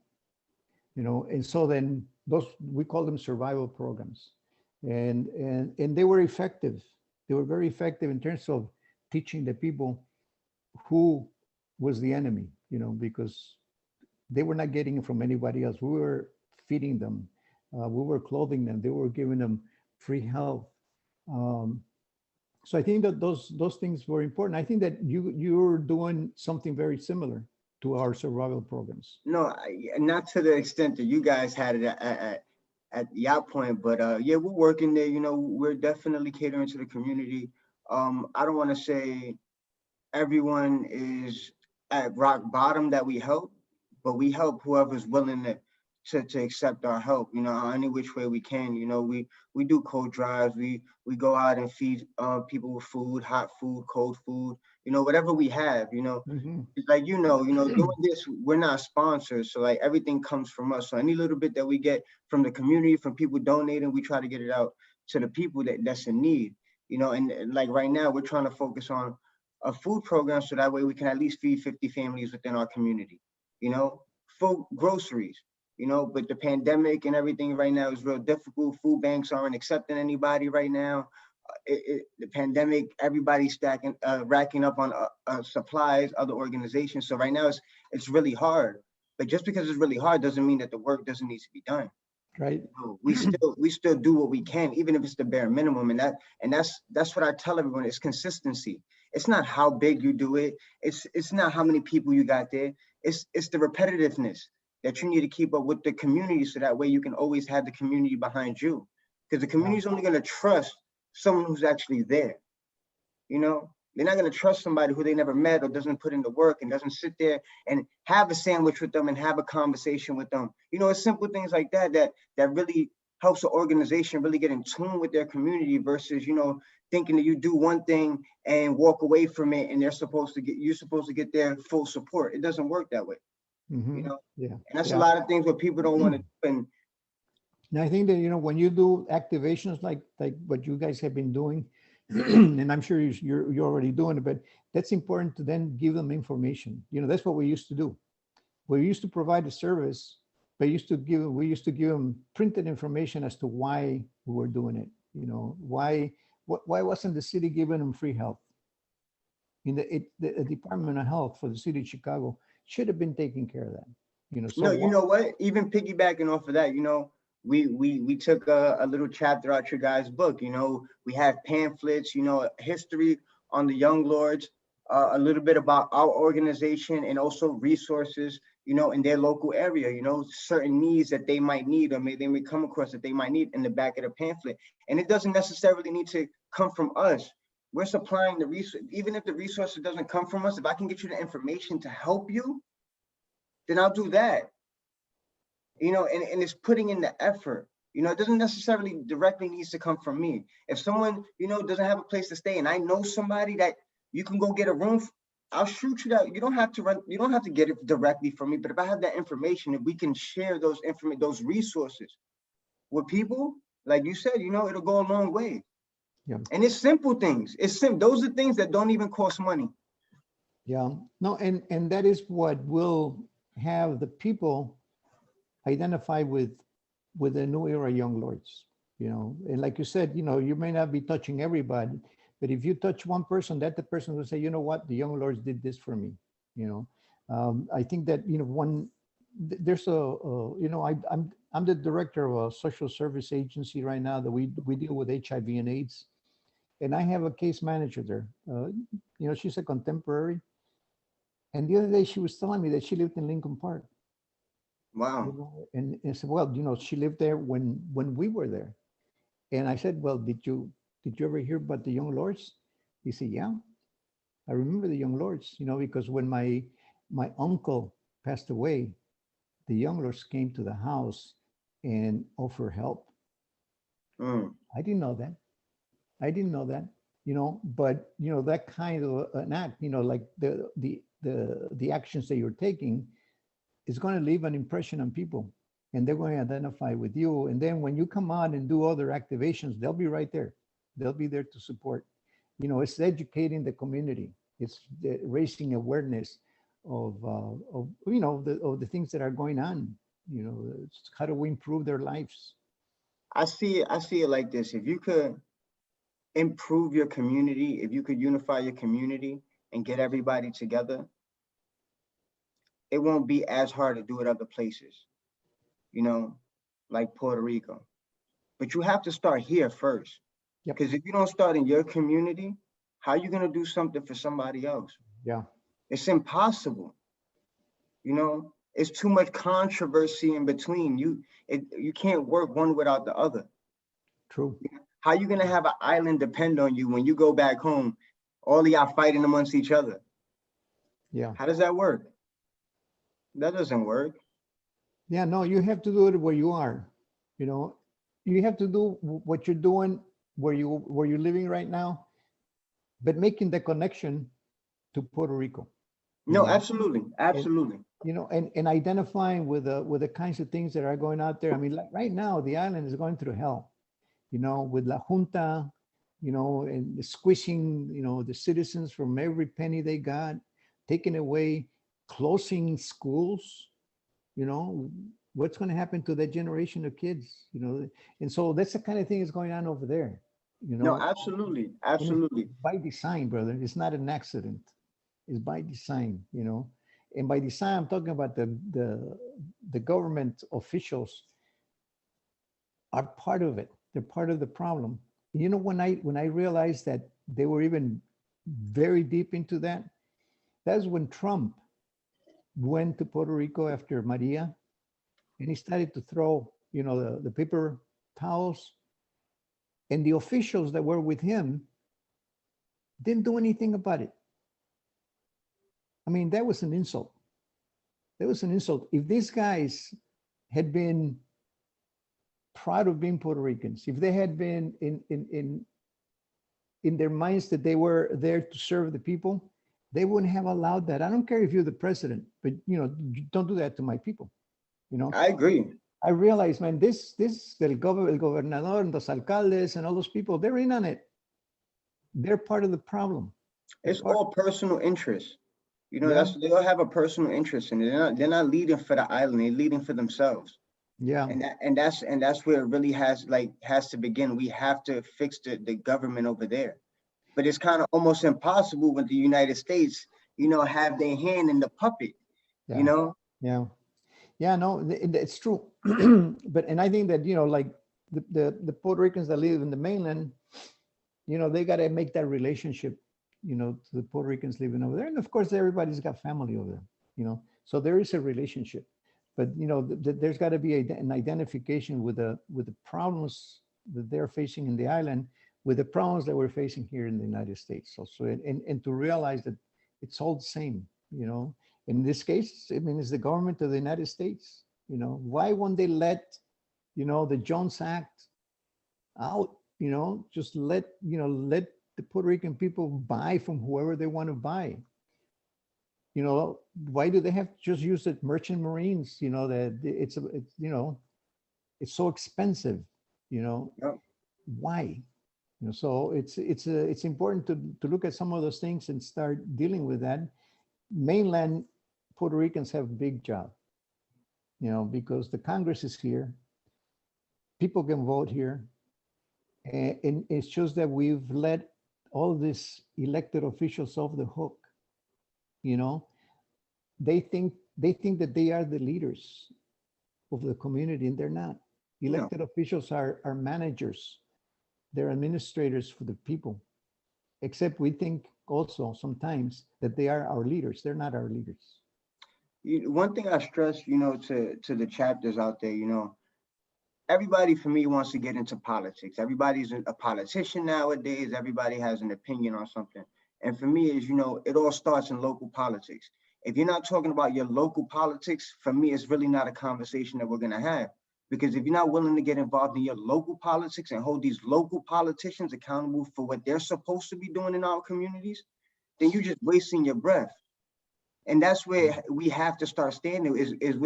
you know. And so then those, we call them survival programs, and they were effective. They were very effective in terms of teaching the people who was the enemy, you know, because they were not getting it from anybody else. We were feeding them, we were clothing them, they were giving them free health. Um, so I think that those things were important. I think that you're doing something very similar to our survival programs. no, not to the extent that you guys had it at your point, but yeah, we're working there. You know, we're definitely catering to the community. I don't want to say everyone is at rock bottom that we help, but we help whoever's willing to accept our help, you know, any which way we can. You know, we do cold drives, we go out and feed people with food, hot food, cold food, you know, whatever we have, you know. Mhm. It's like, doing this, we're not sponsors, so like everything comes from us. So any little bit that we get from the community, from people donating, we try to get it out to the people that's in need, you know. And like right now, we're trying to focus on a food program so that way we can at least feed 50 families within our community, you know, full groceries. you know, but the pandemic and everything right now is real difficult. Food banks aren't accepting anybody right now. The pandemic, everybody's racking up on supplies, other organizations. So right now it's really hard. But just because it's really hard doesn't mean that the work doesn't need to be done. Right. So we still do what we can, even if it's the bare minimum. And that's what I tell everyone. It's consistency. It's not how big you do it. It's not how many people you got there. It's the repetitiveness that you need to keep up with the community, so that way you can always have the community behind you. Because the community is only going to trust someone who's actually there. You know, they're not going to trust somebody who they never met or doesn't put in the work and doesn't sit there and have a sandwich with them and have a conversation with them. You know, it's simple things like that really helps the organization really get in tune with their community versus, you know, thinking that you do one thing and walk away from it and you're supposed to get their full support. It doesn't work that way. You know, Yeah. and that's a lot of things what people don't want to do. And I think that, you know, when you do activations like what you guys have been doing, and I'm sure you're already doing it, but that's important to then give them information. You know, that's what we used to do. We used to provide a service, but we used to give them printed information as to why we were doing it. You know, why wasn't the city giving them free health? In the Department of Health for the city of Chicago should have been taking care of that. You know, so no, you know what? Even piggybacking off of that, you know, we took a little chapter out your guys' book. You know, we have pamphlets, you know, history on the Young Lords, a little bit about our organization, and also resources, you know, in their local area. You know, certain needs that they might need, or they may come across that they might need in the back of the pamphlet. And it doesn't necessarily need to come from us. We're supplying the resource. Even if the resource doesn't come from us, if I can get you the information to help you, then I'll do that. You know, and it's putting in the effort. You know, it doesn't necessarily directly needs to come from me. If someone, you know, doesn't have a place to stay and I know somebody that you can go get a room, I'll shoot you that. You don't have to get it directly from me. But if I have that information, if we can share those resources with people, like you said, you know, it'll go a long way. yeah. And it's simple things. It's simple. Those are things that don't even cost money. Yeah, no, and that is what will have the people identify with the new era Young Lords. You know, and like you said, you know, you may not be touching everybody, but if you touch one person, that the person will say, you know what, the Young Lords did this for me. You know, I think that, you know, there's you know, I'm the director of a social service agency right now that we deal with HIV and AIDS, and I have a case manager there. You know, she's a contemporary. And the other day she was telling me that she lived in Lincoln Park. Wow. You know, and I said, well, you know, she lived there when we were there. And I said, well, did you ever hear about the Young Lords? He said, yeah, I remember the Young Lords, you know, because when my uncle passed away, the Young Lords came to the house and offered help. I didn't know that. You know, but you know, that kind of an act, you know, like the actions that you're taking is going to leave an impression on people, and they're going to identify with you. And then when you come out and do other activations, they'll be right there. They'll be there to support. You know, it's educating the community. It's raising awareness of you know, of the things that are going on. You know, it's how do we improve their lives? I see it like this. If you could improve your community, if you could unify your community and get everybody together, it won't be as hard to do it other places, you know, like Puerto Rico. But you have to start here first. Yep. Because if you don't start in your community, how are you going to do something for somebody else? Yeah. It's impossible. You know, it's too much controversy in between. You can't work one without the other. True. How are you going to have an island depend on you when you go back home, all of y'all fighting amongst each other? Yeah. How does that work? That doesn't work. Yeah, no, you have to do it where you are. You know, you have to do what you're doing where you're living right now, but making the connection to Puerto Rico. No, know? absolutely, absolutely. You know, and identifying with the kinds of things that are going out there. I mean, like right now, the island is going through hell. You know, with La Junta, you know, and squishing, you know, the citizens from every penny they got, taking away, closing schools. You know, What's going to happen to that generation of kids? You know, and so that's the kind of thing that's going on over there. You No, know, absolutely, and it's absolutely. by design, brother. It's not an accident. It's by design. You know, and by design, I'm talking about the government officials are part of it. They're part of the problem. You know, when I realized that they were even very deep into that, that's when Trump went to Puerto Rico after Maria, and he started to throw, you know, the paper towels, and the officials that were with him didn't do anything about it. I mean, that was an insult. That was an insult. If these guys had been proud of being Puerto Ricans, if they had been in their minds that they were there to serve the people, they wouldn't have allowed that. I don't care if you're the president, but you know, don't do that to my people. You know, I agree. I realize, man, this el gobernador and los alcaldes and all those people, they're in on it. They're part of the problem. They're It's part, all personal interest. You know, yeah, they all have a personal interest in it. They're not leading for the island, they're leading for themselves. yeah, And that's where it really has to begin. We have to fix the government over there. But it's kind of almost impossible with the United States, have their hand in the puppet, you yeah, know? yeah, yeah. No, it's true. But and I think that you know, like the Puerto Ricans that live in the mainland, you know, they got to make that relationship, you know, to the Puerto Ricans living over there. And of course, everybody's got family over there, you know, so there is a relationship. But, you know, there's got to be an identification with the problems that they're facing in the island, with the problems that we're facing here in the United States also. And to realize that it's all the same, you know. In this case, I mean, it's the government of the United States, you know. Why won't they let, you know, the Jones Act out, you know, just let, you know, let the Puerto Rican people buy from whoever they want to buy. You know, why do they have to just use the merchant marines? You know, that it's you know, it's so expensive, you know, Yeah. why? You know, so it's important to look at some of those things and start dealing with that. Mainland Puerto Ricans have a big job, you know, because the Congress is here, people can vote here, and it's just that we've let all these elected officials off the hook. You know, they think that they are the leaders of the community, and they're not. No. Elected officials are managers, they're administrators for the people. Except we think also sometimes that they are our leaders. They're not our leaders. One thing I stress, to the chapters out there, everybody for me wants to get into politics. Everybody's a politician nowadays. Everybody has an opinion on something. And for me is, it all starts in local politics. If you're not talking about your local politics, for me, it's really not a conversation that we're going to have. Because if you're not willing to get involved in your local politics and hold these local politicians accountable for what they're supposed to be doing in our communities, then you're just wasting your breath. And that's where we have to start standing is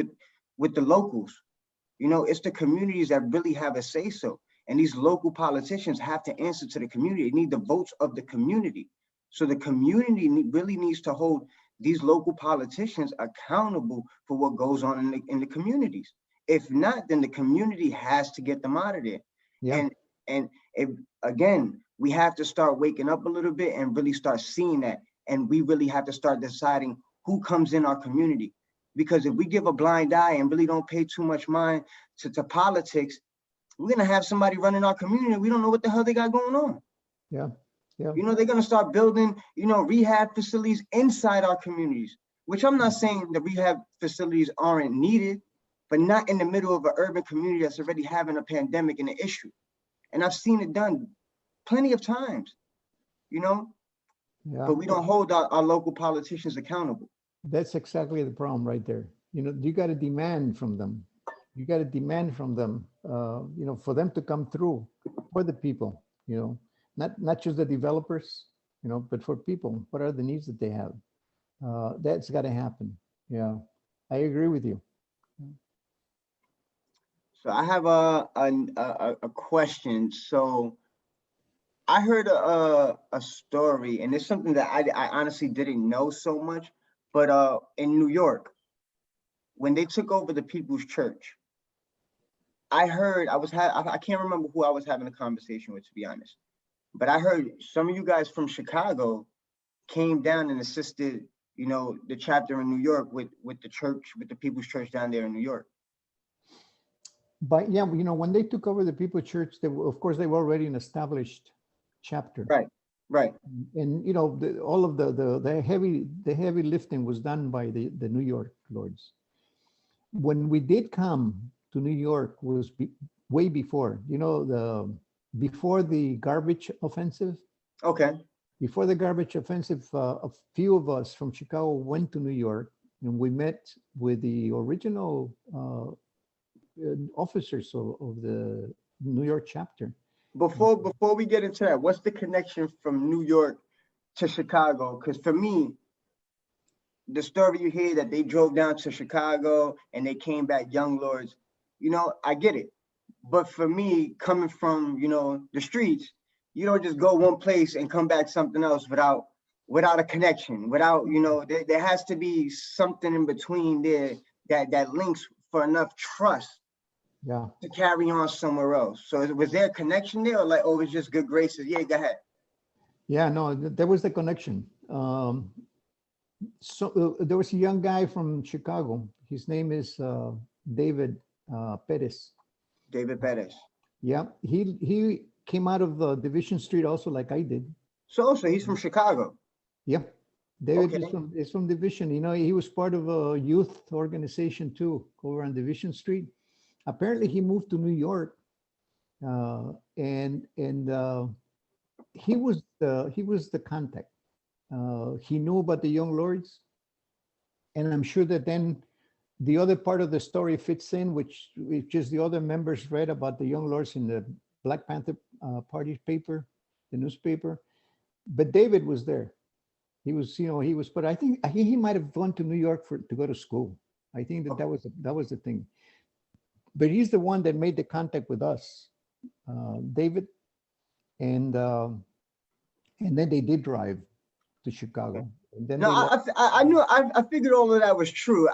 with the locals. It's the communities that really have a say so. And these local politicians have to answer to the community. They need the votes of the community. So the community really needs to hold these local politicians accountable for what goes on in the communities. If not, then the community has to get them out of there. Yeah. And if, again, we have to start waking up a little bit and really start seeing that. And we really have to start deciding who comes in our community. Because if we give a blind eye and really don't pay too much mind to politics, we're going to have somebody running our community. We don't know what the hell they got going on. Yeah. Yeah. They're going to start building, rehab facilities inside our communities, which I'm not saying the rehab facilities aren't needed, but not in the middle of an urban community that's already having a pandemic and an issue. And I've seen it done plenty of times, Yeah. but we don't hold our local politicians accountable. That's exactly the problem right there. You know, you got to demand from them. You got to demand from them, you know, for them to come through for the people, you know, not just the developers, you know, but for people. What are the needs that they have? That's got to happen. Yeah, I agree with you. So I have a question. So I heard a story, and it's something that I honestly didn't know so much, but in New York, when they took over the People's Church, I heard I can't remember who I was having a conversation with, to be honest, but I heard some of you guys from Chicago came down and assisted, the chapter in New York with the church, with the People's Church down there in New York. But yeah, when they took over the People Church, of course, they were already an established chapter. Right, right. And all of the heavy lifting was done by the New York Lords. When we did come to New York was way before, before the garbage offensive. Okay. Before the garbage offensive, a few of us from Chicago went to New York, and we met with the original officers of the New York chapter. Before we get into that, what's the connection from New York to Chicago? Because for me, the story you hear that they drove down to Chicago and they came back young lords, I get it. But for me, coming from, the streets, you don't just go one place and come back something else without a connection, without, there has to be something in between there that links for enough trust to carry on somewhere else. So was there a connection there, or it was just good graces? Yeah, go ahead. Yeah, no, there was the connection. So there was a young guy from Chicago. His name is David Perez. David Perez. Yeah, he came out of Division Street also, like I did. So he's from Chicago. Yeah, David is from Division. He was part of a youth organization too, over on Division Street. Apparently, he moved to New York, and he was the contact. He knew about the Young Lords, and I'm sure that then the other part of the story fits in, which is the other members read about the Young Lords in the Black Panther Party paper, the newspaper. But David was there. He was, but I think he might have gone to New York to go to school. I think that was the thing. But he's the one that made the contact with us, David, and then they did drive to Chicago. And then I knew, I figured all of that was true.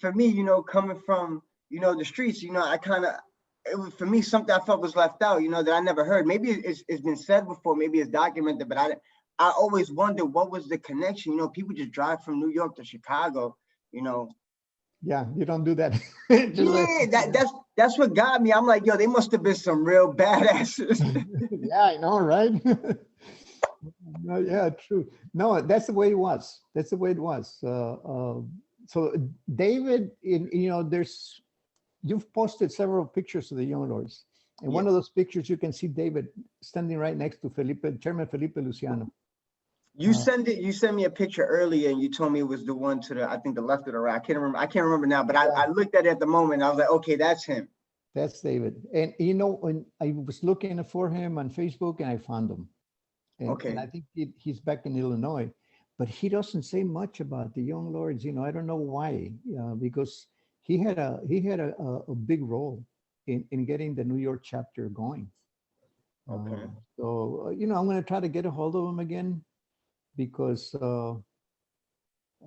For me, coming from, the streets, it was, for me, something I felt was left out, that I never heard. Maybe it's been said before, maybe it's documented, but I always wondered what was the connection. People just drive from New York to Chicago, Yeah, you don't do that. That's what got me. I'm like, yo, they must have been some real badasses. Yeah, I know, right? No, yeah, true. No, that's the way it was. That's the way it was. So David, you've posted several pictures of the Young Lords. And one of those pictures, you can see David standing right next to Chairman Felipe Luciano. You sent me a picture earlier, and you told me it was the one to I think the left of the right. I can't remember now, but I looked at it at the moment. I was like, okay, that's him. That's David. And when I was looking for him on Facebook, and I found him. And I think he's back in Illinois, but he doesn't say much about the Young Lords. I don't know why, because he had a big role in getting the New York chapter going. Okay. So I'm going to try to get a hold of him again, because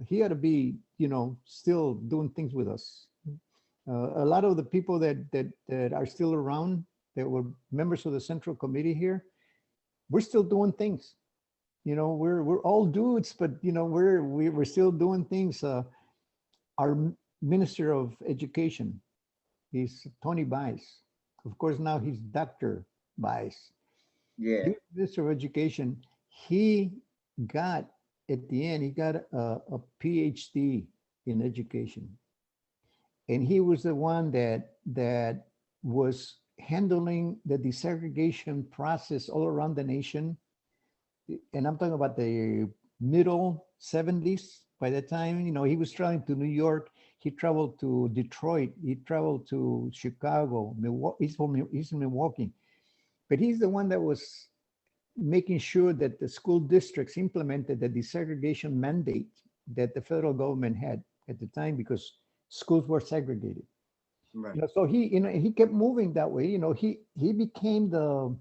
he ought to be, still doing things with us. A lot of the people that are still around, that were members of the Central Committee here, we're still doing things. We're all dudes, but we're still doing things. Our Minister of Education, he's Tony Baez. Of course, now he's Dr. Baez. Yeah. He was Minister of Education. He got, at the end, he got a PhD in education. And he was the one that was handling the desegregation process all around the nation. And I'm talking about the middle 70s. By the time, he was traveling to New York, he traveled to Detroit, he traveled to Chicago, he's in Milwaukee. But he's the one that was making sure that the school districts implemented the desegregation mandate that the federal government had at the time, because schools were segregated. Right. So he kept moving that way. He became the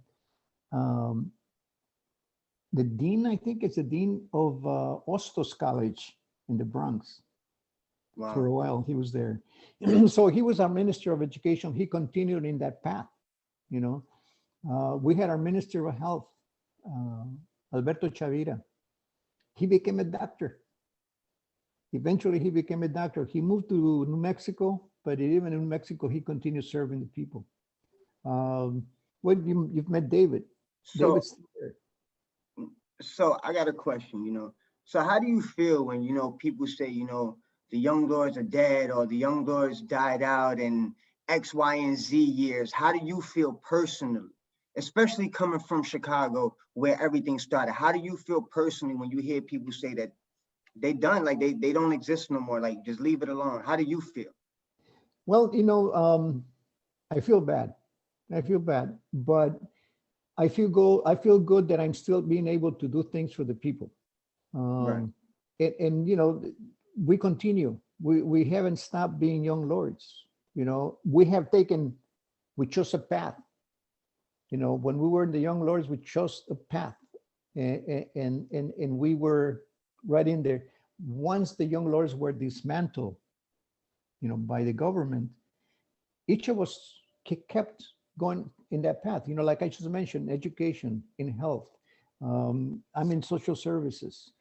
dean, I think it's the dean of Ostos College in the Bronx. For a Wow. while, he was there. So he was our Minister of Education. He continued in that path, you know. We had our Minister of Health, uh, Alberto Chavira. He became a doctor. Eventually, he became a doctor. He moved to New Mexico, but even in New Mexico, he continued serving the people. Um, you've met David. So, David's there. so I got a question, So how do you feel when, people say, the young lords are dead or the young lords died out in X, Y, and Z years? How do you feel personally, especially coming from Chicago where everything started? How do you feel personally when you hear people say that they done, like they don't exist no more, like just leave it alone? How do you feel? Well, I feel bad. I feel bad, but I feel good that I'm still being able to do things for the people. Right. Um, and we continue. We haven't stopped being young lords. We chose a path. When we were in the young lords, we chose a path, and we were right in there. Once the young lords were dismantled, by the government, each of us kept going in that path. Like I just mentioned, education, in health. I'm in social services.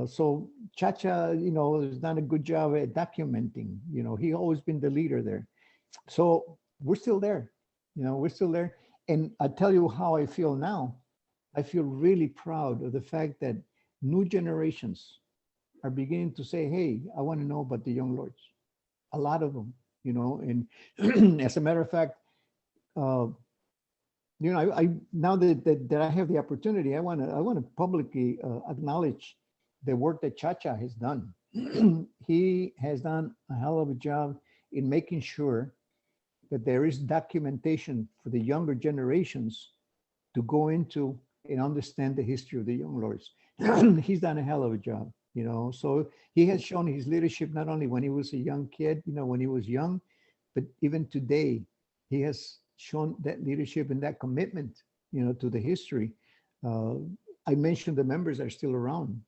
So Chacha, has done a good job at documenting. He always been the leader there. So we're still there. We're still there. And I tell you how I feel now. I feel really proud of the fact that new generations are beginning to say, "Hey, I want to know about the young lords." A lot of them, and as a matter of fact, uh, I now that I have the opportunity, I want to publicly acknowledge the work that Chacha has done. He has done a hell of a job in making sure that there is documentation for the younger generations to go into and understand the history of the young lords. He's done a hell of a job. So he has shown his leadership not only when he was a young kid, when he was young, but even today, he has shown that leadership and that commitment, to the history. Uh, I mentioned the members are still around.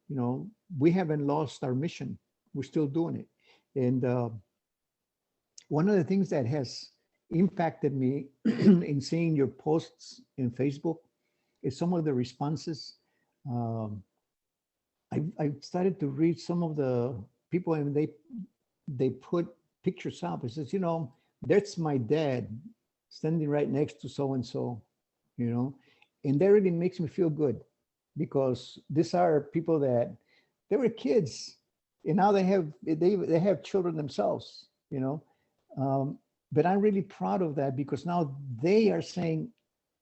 We haven't lost our mission. We're still doing it. And one of the things that has impacted me in seeing your posts in Facebook is some of the responses. Um, I started to read some of the people, and they put pictures up. It says, that's my dad standing right next to so and so, you know, and that really makes me feel good because these are people that they were kids, and now they have children themselves, you know. But I'm really proud of that because now they are saying,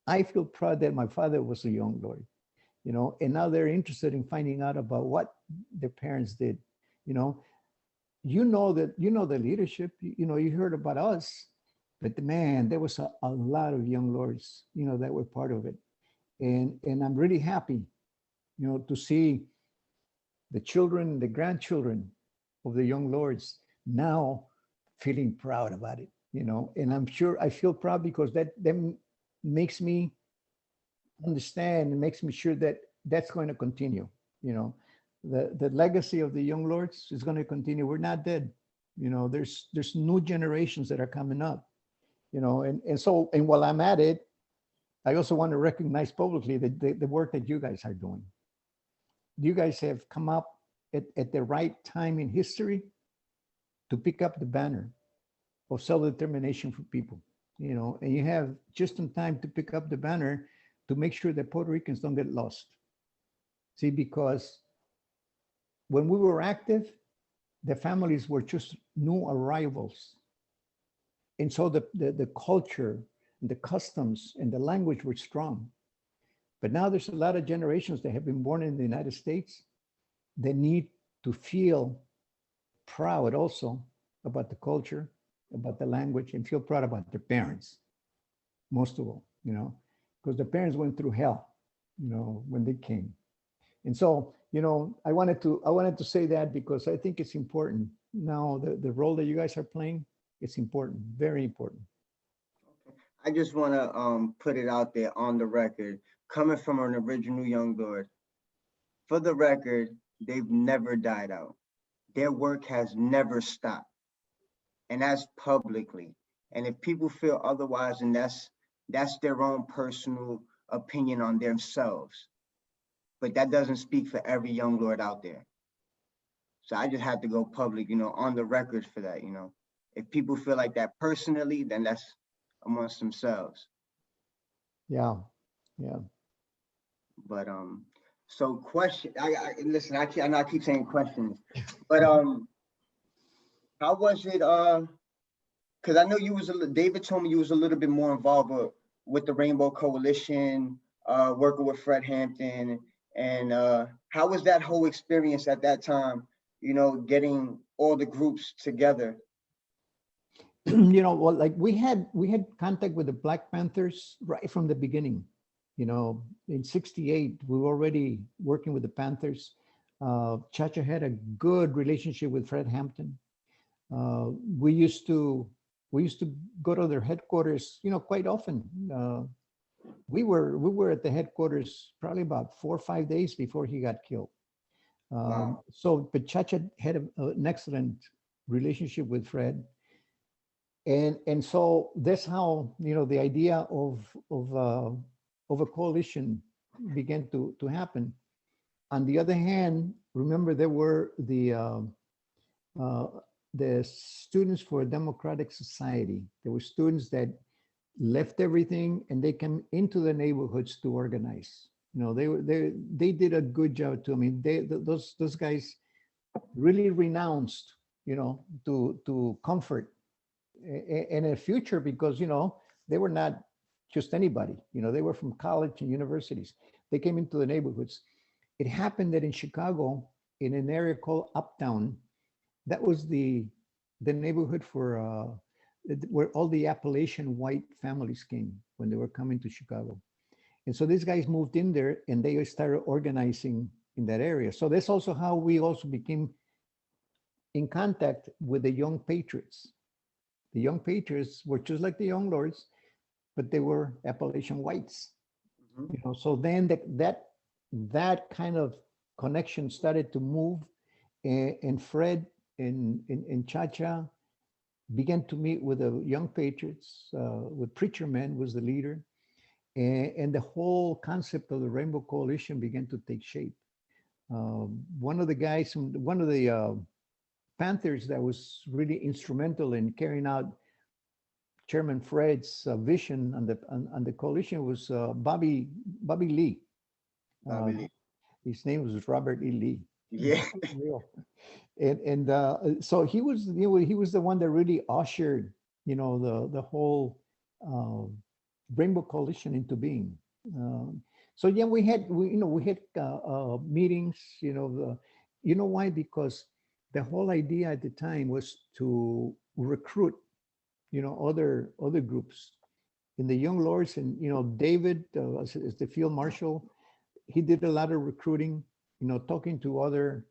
I feel proud that my father was a young lawyer, and now they're interested in finding out about what their parents did, you know. The leadership, you heard about us, but man, there was a lot of young lords, that were part of it. And I'm really happy, to see the children, the grandchildren of the young lords now feeling proud about it, and I'm sure I feel proud because that makes me understand and makes me sure that that's going to continue. The legacy of the young lords is going to continue. We're not dead. There's new generations that are coming up. And while I'm at it, I also want to recognize publicly the work that you guys are doing. You guys have come up at the right time in history to pick up the banner of self-determination for people. And you have just in time to pick up the banner to make sure that Puerto Ricans don't get lost. See, because when we were active, the families were just new arrivals. And so the culture, and the customs, and the language were strong. But now there's a lot of generations that have been born in the United States that need to feel proud also about the culture, about the language, and feel proud about their parents, most of all, because the parents went through hell, when they came. And so, I wanted to say that because I think it's important. Now, the role that you guys are playing, it's important, very important. I just want to put it out there on the record, coming from an original young lord. For the record, they've never died out. Their work has never stopped. and that's publicly. And if people feel otherwise, then that's their own personal opinion on themselves. But that doesn't speak for every young lord out there. So I just have to go public, on the record for that. If people feel like that personally, then that's amongst themselves. Yeah, yeah. But so question, I listen, I know I keep saying questions, but how was it? Because I know you was David told me you was a little bit more involved with the Rainbow Coalition, working with Fred Hampton, and how was that whole experience at that time? Getting all the groups together. Well, like we had contact with the Black Panthers right from the beginning. In '68, we were already working with the Panthers. Chacha had a good relationship with Fred Hampton. Uh, we used to we used to go to their headquarters, quite often. We were at the headquarters probably about 4 or 5 days before he got killed. Wow. But Chacha had an excellent relationship with Fred, and so that's how the idea of a coalition began to happen. On the other hand, remember there were uh, the Students for a Democratic Society. There were students that left everything and they came into the neighborhoods to organize. They did a good job too. I mean, those guys really renounced, to comfort in a future, because they were not just anybody. They were from college and universities. They came into the neighborhoods. It happened that in Chicago, in an area called Uptown, that was the neighborhood for where all the Appalachian white families came when they were coming to Chicago. And so these guys moved in there and they started organizing in that area. So that's also how we also became in contact with the Young Patriots. The Young Patriots were just like the Young Lords, but they were Appalachian whites. Mhm. So then that kind of connection started to move, and Fred and Chacha began to meet with the Young Patriots. With Preacher Man was the leader, and the whole concept of the Rainbow Coalition began to take shape. One of the guys, one of the Panthers that was really instrumental in carrying out Chairman Fred's vision on the coalition was Bobby Lee. I Uh, believe. his name was Robert E. Lee. Yeah. Real. And so he was the one that really ushered the whole Rainbow Coalition into being. So yeah, we had meetings. Why? Because the whole idea at the time was to recruit other groups. In the Young Lords, and David as the field marshal, he did a lot of recruiting, talking to other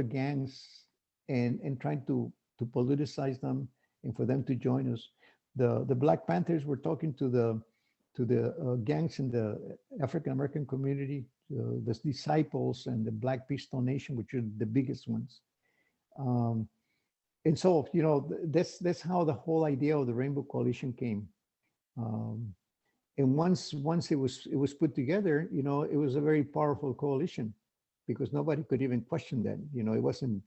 gangs, and trying to politicize them and for them to join us. The Black Panthers were talking to the gangs in the African American community, the Disciples and the Black Pistol Nation, which are the biggest ones. Um, and so that's how the whole idea of the Rainbow Coalition came. Um, and once it was put together, it was a very powerful coalition, because nobody could even question that. It wasn't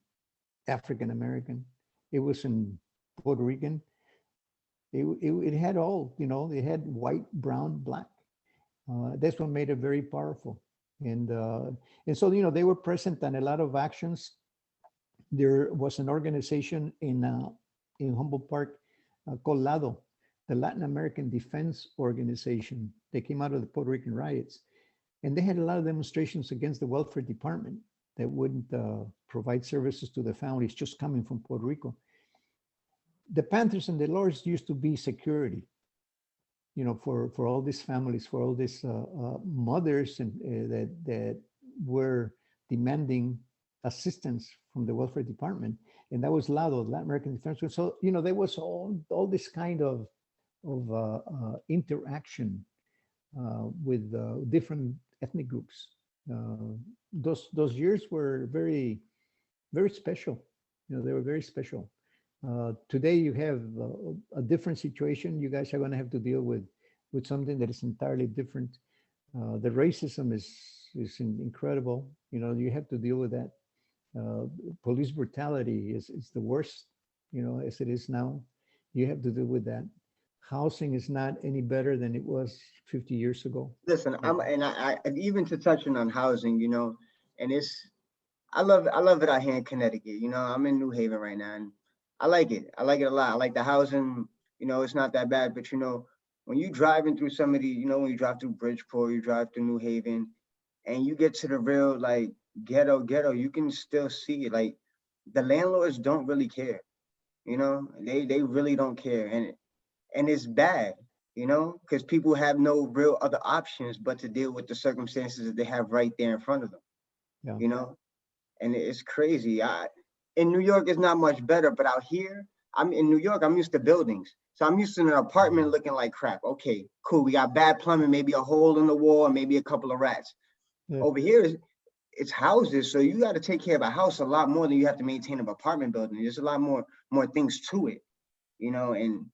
African American, it wasn't Puerto Rican. It had all. It had white, brown, black. That's what made it very powerful. And so they were present on a lot of actions. There was an organization in Humboldt Park called LADO, the Latin American Defense Organization. They came out of the Puerto Rican riots, and they had a lot of demonstrations against the welfare department that wouldn't provide services to the families just coming from Puerto Rico. The Panthers and the Lords used to be security, for all these families, for all these mothers and that were demanding assistance from the welfare department, and that was LADO, Latin American Defense. So there was all this kind of interaction with different ethnic groups. Those years were very, very special. They were very special. Today you have a different situation. You guys are going to have to deal with something that is entirely different. The racism is incredible. You know, you have to deal with that. Uh, Police brutality is the worst, you know, as it is now. You have to deal with that. Housing is not any better than it was 50 years ago. Listen, and even to touching on housing, and I love it out here in Connecticut. I'm in New Haven right now, and I like it. I like it a lot. I like the housing. It's not that bad, but when you driving through some of the, when you drive through Bridgeport, you drive through New Haven, and you get to the real like ghetto, you can still see it. Like the landlords don't really care. They really don't care, and it's bad. Because people have no real other options but to deal with the circumstances that they have right there in front of them. Yeah. And it's crazy. In New York, it's not much better, but out here, I'm in New York. I'm used to buildings, so I'm used to an apartment looking like crap. Okay, cool. We got bad plumbing, maybe a hole in the wall, maybe a couple of rats. Yeah. Over here, it's houses, so you got to take care of a house a lot more than you have to maintain an apartment building. There's a lot more things to it, And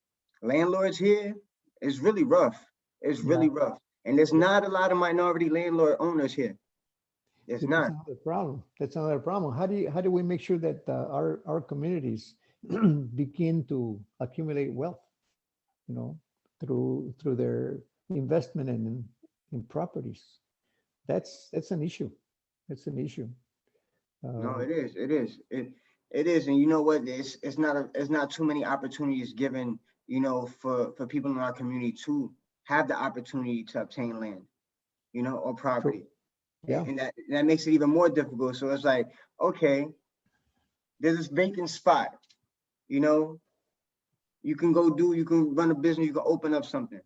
landlords here is really rough. It's really rough, and there's not a lot of minority landlord owners here. It's See, not. that's another problem. That's another problem. How do we make sure that our communities begin to accumulate wealth, you know, through their investment in properties? That's an issue. That's an issue. No, Uh, it is. It is. It is. And you know what? It's not too many opportunities given, for people in our community to have the opportunity to obtain land, or true. property. Yeah. And that makes it even more difficult. So it's like, okay, there's this vacant spot, you know, you can run a business, you can open up something,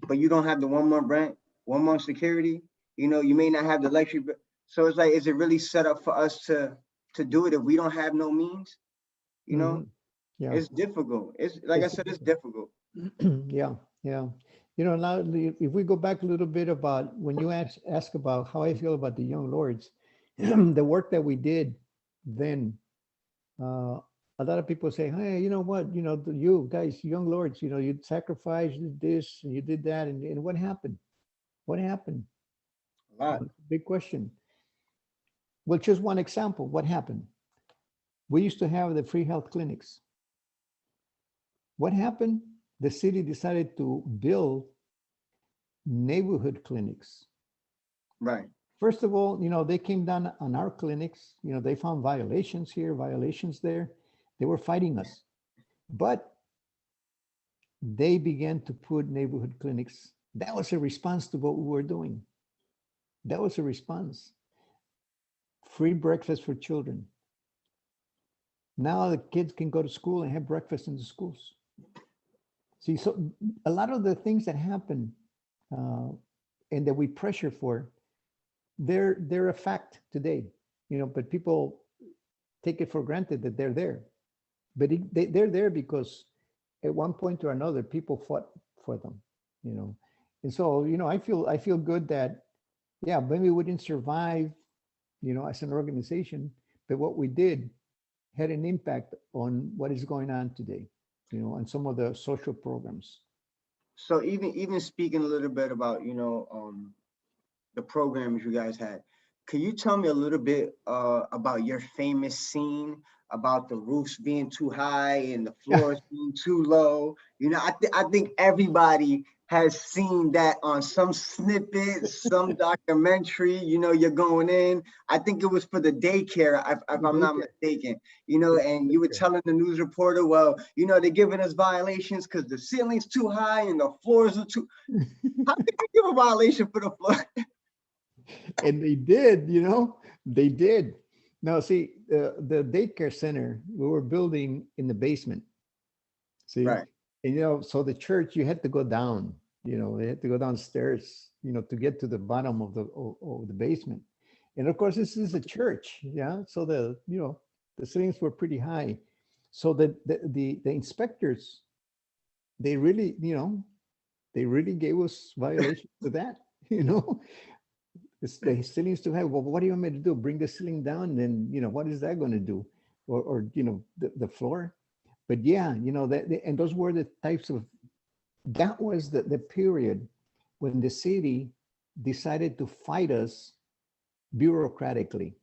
but you don't have the 1 month rent, 1 month security, you may not have the electric. So it's like, is it really set up for us to do it if we don't have no means? You know, Hmm. Yeah. it's difficult. It's like I It's said, it's difficult. yeah. Yeah. Now if we go back a little bit about when you ask about how I feel about the young lords, the work that we did then. A lot of people say, hey, you know what, you guys, young lords, you sacrificed, you did this and you did that, and what happened? What happened? A lot. Big question. Well, just one example. What happened? We used to have the free health clinics. What happened? The city decided to build neighborhood clinics. Right. First of all, they came down on our clinics. They found violations here, violations there. They were fighting us. But they began to put neighborhood clinics. That was a response to what we were doing. That was a response. Free breakfast for children. Now the kids can go to school and have breakfast in the schools. See, so a lot of the things that happen uh, and that we pressure for, they're a fact today. But people take it for granted that they're there. But they're there because at one point or another, people fought for them. You know, and so I feel good that yeah, maybe we didn't survive, as an organization, but what we did had an impact on what is going on today, on some of the social programs. So even speaking a little bit about, the programs you guys had. Can you tell me a little bit about your famous scene about the roofs being too high and the floors being too low? I think everybody has seen that on some snippet, some documentary. You're going in. I think it was for the daycare, if I'm not mistaken. And you were telling the news reporter, well, they're giving us violations because the ceiling's too high and the floors are too. How can you give a violation for the floor? And they did, they did. Now, see, the daycare center we were building in the basement. See, Right. and so the church, you had to go down. They had to go downstairs, to get to the bottom of the basement. And of course, this is a church, yeah. So the ceilings were pretty high. So the inspectors, they really, they really gave us violations for that, you know. The ceilings too high. Well, what do you want me to do? Bring the ceiling down? Then what is that going to do? Or the floor? but yeah, and those were the types of, that was the period when the city decided to fight us bureaucratically,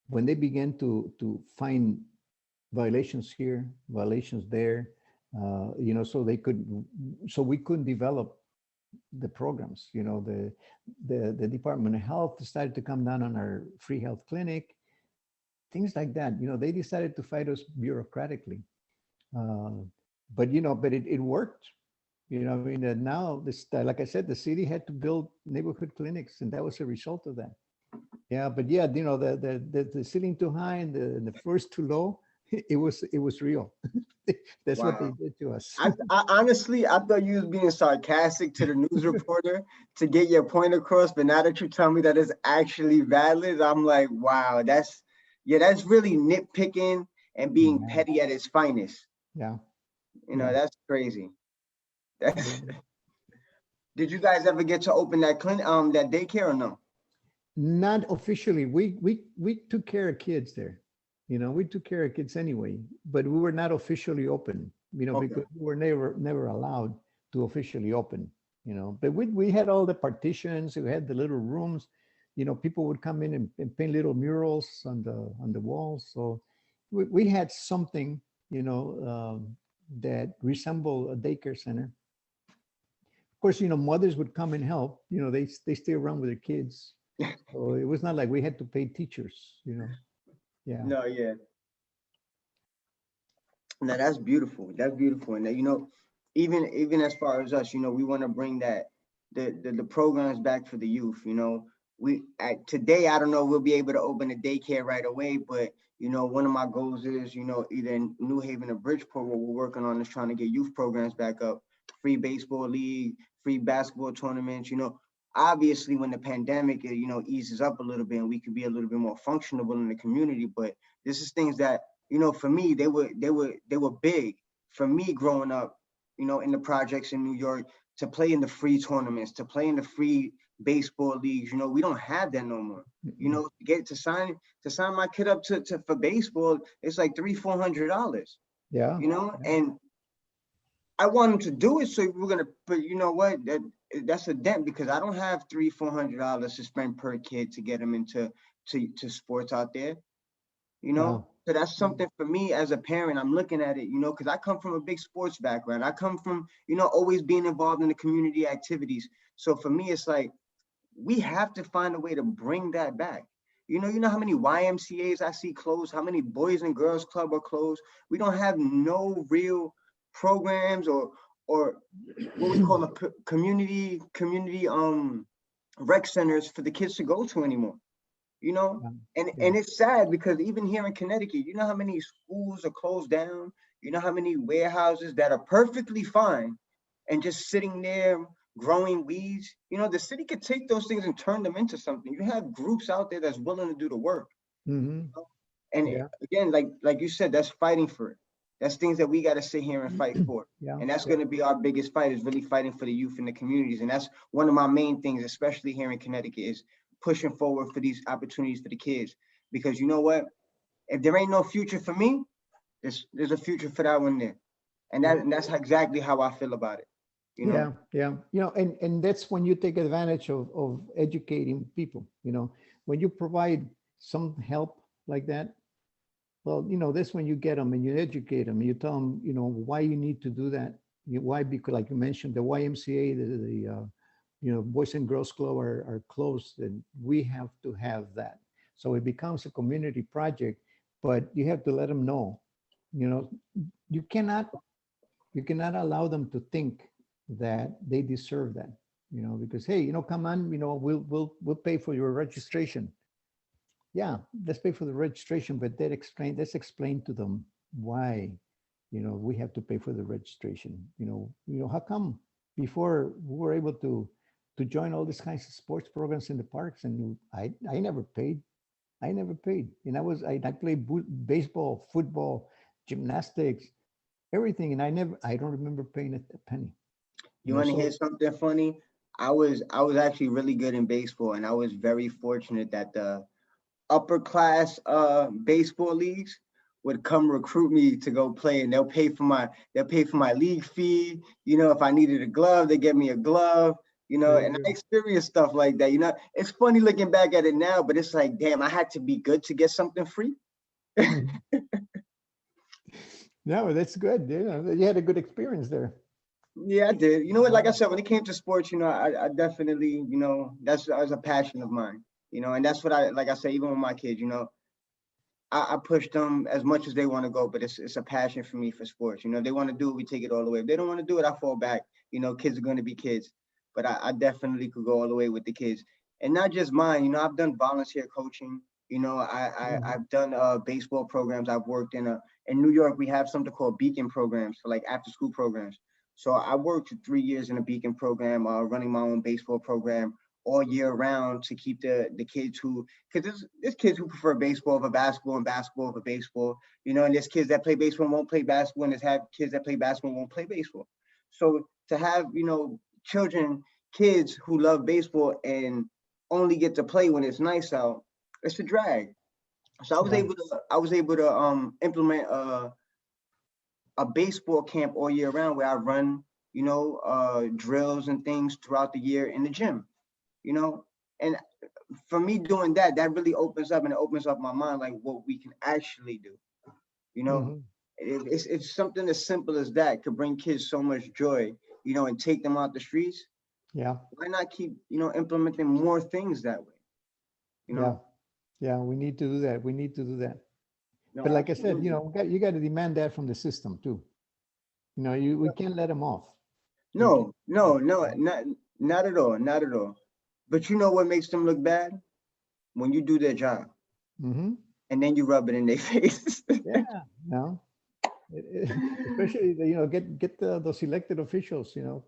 when they began to find violations here, violations there, so so we couldn't develop the programs. The Department of Health started to come down on our free health clinic, things like that. They decided to fight us bureaucratically, but it worked. I mean, now this, like I said, the city had to build neighborhood clinics, and that was a result of that. Yeah, but yeah, the ceiling too high and the floors too low, it was real. That's what they Wow. did to us. I honestly, I thought you was being sarcastic to the news reporter to get your point across, but now that you tell me that it's actually valid, I'm like, wow, that's really nitpicking and being Yeah, petty at its finest. yeah, yeah. That's crazy. Yeah. That's, did you guys ever get to open that clinic, that daycare or no? Not officially. We took care of kids there. We took care of kids anyway, but we were not officially open. Okay. Because we were never allowed to officially open. But we had all the partitions. We had the little rooms. People would come in and paint little murals on the walls. So we had something, that resembled a daycare center. Of course, mothers would come and help. They stay around with their kids. So it was not like we had to pay teachers. Yeah. No, yeah. No, that's beautiful. That's beautiful. And even as far as us, we want to bring that the programs back for the youth. We today, I don't know, we'll be able to open a daycare right away, but one of my goals is, either in New Haven or Bridgeport, what we're working on is trying to get youth programs back up, free baseball league, free basketball tournaments. Obviously when the pandemic, eases up a little bit and we could be a little bit more functional in the community, but this is things that for me, they were big for me growing up, in the projects in New York, to play in the free tournaments, to play in the free baseball leagues. We don't have that no more. Mm-mm. To sign my kid up to for baseball, it's like $300-400. Yeah. Yeah. And I want him to do it, so we're gonna. But you know what? That's a dent because I don't have $300-400 to spend per kid to get him into to sports out there. Yeah. So that's something for me as a parent. I'm looking at it, because I come from a big sports background. I come from, always being involved in the community activities. So for me, it's like we have to find a way to bring that back. How many YMCA's I see closed, how many Boys and Girls Club are closed. We don't have no real programs or what we call a community rec centers for the kids to go to anymore. you know Yeah. and Yeah. and it's sad because even here in Connecticut, how many schools are closed down, how many warehouses that are perfectly fine and just sitting there growing weeds. The city could take those things and turn them into something. You have groups out there that's willing to do the work. Hmm. And Yeah. again, like you said, that's fighting for it. That's things that we got to sit here and fight for. Yeah. And that's Yeah. going to be our biggest fight, is really fighting for the youth in the communities. And that's one of my main things, especially here in Connecticut, is pushing forward for these opportunities for the kids. Because you know what? If there ain't no future for me, there's a future for that one there. And that's exactly how I feel about it. You know? Yeah, yeah. And that's when you take advantage of educating people. When you provide some help like that, well, that's when you get them and you educate them. You tell them, why you need to do that. Why? Because, like you mentioned, the YMCA, the Boys and Girls Club are closed, and we have to have that. So it becomes a community project, but you have to let them know. You know, you cannot allow them to think that they deserve that. Because, hey, come on, we'll pay for your registration. Yeah, let's pay for the registration, but let's explain to them why, we have to pay for the registration. How come before we were able to join all these kinds of sports programs in the parks, and I never paid. I never paid. And I played baseball, football, gymnastics, everything, and I don't remember paying a penny. You want to hear So something funny? I was actually really good in baseball, and I was very fortunate that the upper class baseball leagues would come recruit me to go play, and they'll pay for my league fee. You know, if I needed a glove, they get me a glove. You know, Very and I good. experienced stuff like that. You know, it's funny looking back at it now, but it's like, damn, I had to be good to get something free. Mhm. No, that's good. You had a good experience there. Yeah, I did. You know what? Like I Wow. said, when it came to sports, you know, I definitely, you know, that was a passion of mine. You know, and that's what like I say, even with my kids, you know, I push them as much as they want to go, but it's a passion for me for sports. You know, if they want to do it, we take it all the way. If they don't want to do it, I fall back. You know, kids are going to be kids, but I definitely could go all the way with the kids, and not just mine. You know, I've done volunteer coaching. You know, Mhm. I've done baseball programs. I've worked in New York. We have something called Beacon programs for like after school programs. So I worked 3 years in a Beacon program, running my own baseball program all year round to keep the kids who, because there's kids who prefer baseball over basketball and basketball over baseball, you know, and there's kids that play baseball and won't play basketball, and there's have kids that play basketball and won't play baseball. So to have, you know, kids who love baseball and only get to play when it's nice out, it's a drag. So Yeah. I was able to implement a baseball camp all year round where I run, you know, drills and things throughout the year in the gym, you know. And for me doing that, that really opens up, and it opens up my mind, like what we can actually do. You know, Hmm. it's something as simple as that could bring kids so much joy, you know, and take them out the streets. Yeah. Why not keep, you know, implementing more things that way? You Yeah. know, Yeah. We need to do that. We need to do that. no, But like I said, absolutely. you got to demand that from the system too. We can't let them off. We can't. No, no, no, not at all, not at all. But you know what makes them look bad? When you do their job Hmm. and then you rub it in their face. Yeah. No. Especially get those elected officials. No,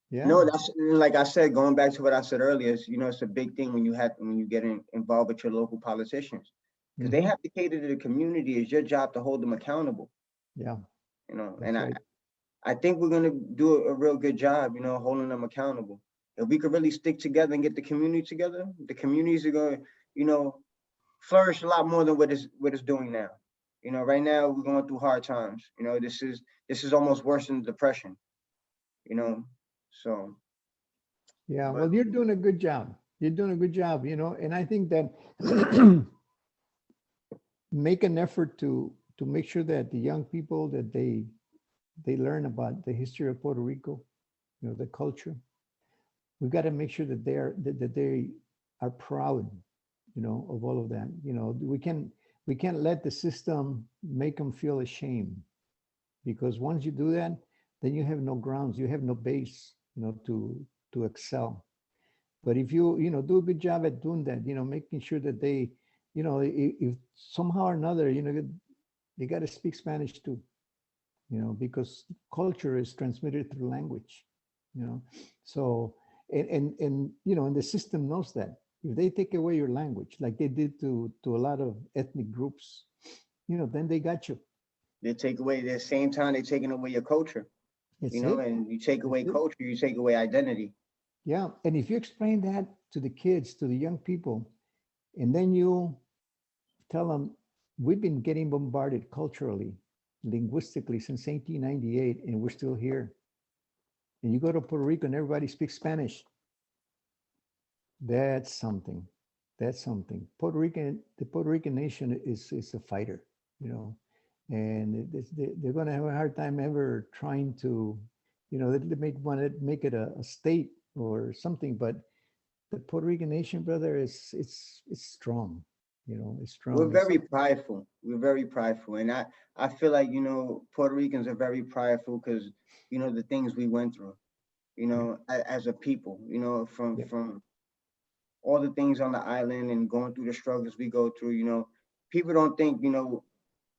Yeah. that's like I said, going back to what I said earlier, is, you know, it's a big thing when you get involved with your local politicians, because they Hmm. have to cater to the community. It's your job to hold them accountable, Yeah. you know. And That's right. I think we're gonna do a real good job, you know, holding them accountable. If we could really stick together and get the community together, the communities are going, you know, flourish a lot more than what it's doing now. You know, right now we're going through hard times. You know, this is almost worse than depression. You know, so Yeah. but Well, you're doing a good job. You're doing a good job. And I think that make an effort to make sure that the young people that they learn about the history of Puerto Rico, the culture. We've got to make sure that that they are proud, of all of that. We can't let the system make them feel ashamed, because once you do that, then you have no grounds, you have no base, to excel. But if you do a good job at doing that, making sure that they, if somehow or another, they got to speak Spanish too, because culture is transmitted through language, you know. So, and the system knows that. If they take away your language, like they did to a lot of ethnic groups, then they got you. they take away at the same time they're taking away your culture. You That's know, it. and you take That's away it. culture, you take away identity. Yeah. And if you explain that to the kids, to the young people, and then you tell them, we've been getting bombarded culturally, linguistically since 1898, and we're still here. And you go to Puerto Rico and everybody speaks Spanish. That's something. That's something. The Puerto Rican nation is a fighter, and they're going to have a hard time ever trying to, they may want to make it a state or something, but the Puerto Rican nation, brother, it's strong. It's We're strong. It's very prideful. We're very prideful, and I feel like, you know, Puerto Ricans are very prideful because, you know, the things we went through. You yeah, know, as a people. You know, from yeah. all the things on the island and going through the struggles we go through. You know, people don't think. You know,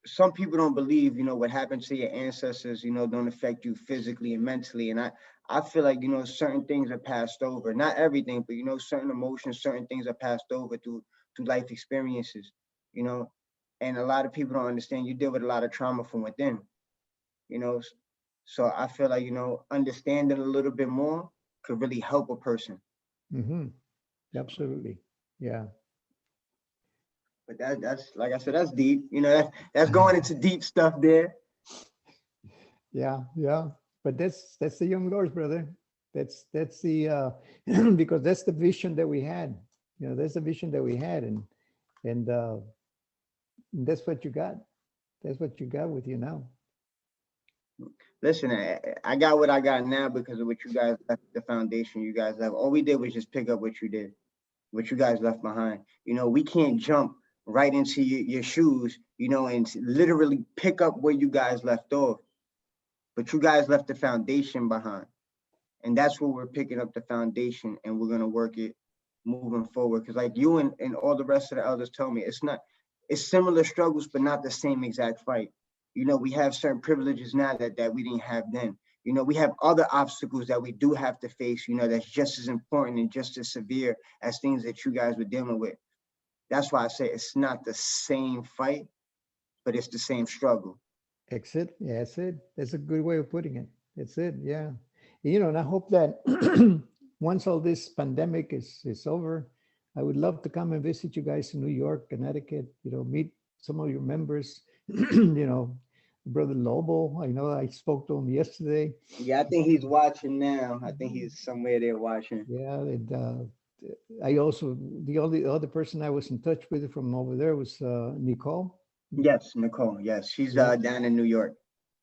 some people don't believe, you know, what happened to your ancestors, you know, don't affect you physically and mentally. And I feel like, you know, certain things are passed over. Not everything, but, you know, certain emotions, certain things are passed over through life experiences, you know. And a lot of people don't understand, you deal with a lot of trauma from within, you know. So I feel like, you know, understanding a little bit more could really help a person. Hmm. So Absolutely. Yeah. But that's like I said, that's deep. You know, that's going into deep stuff there. Yeah, yeah. But that's the young lords, brother. That's the because that's the vision that we had. You know, that's the vision that we had, and that's what you got. That's what you got with you now. Listen, I got what I got now because of what you guys left, the foundation you guys left. All we did was just pick up what you did, what you guys left behind. You know, we can't jump right into your shoes, you know, and literally pick up where you guys left off. But you guys left the foundation behind. And that's where we're picking up the foundation and we're gonna work it moving forward. Cause like you and all the rest of the elders tell me, it's similar struggles, but not the same exact fight. You know, we have certain privileges now that we didn't have then. You know, we have other obstacles that we do have to face, you know, that's just as important and just as severe as things that you guys were dealing with. That's why I say it's not the same fight, but it's the same struggle. Exit. Yeah, that's it. That's a good way of putting it. That's it. Yeah. You know, and I hope that once all this pandemic is over, I would love to come and visit you guys in New York, Connecticut. You know, meet some of your members. You know, brother Lobo. I know I spoke to him yesterday. Yeah, I think he's watching now. I think he's somewhere there watching. Yeah, and I also the only other person I was in touch with from over there was Nicole. Yes, Nicole. Yes, she's Yeah. down in New York.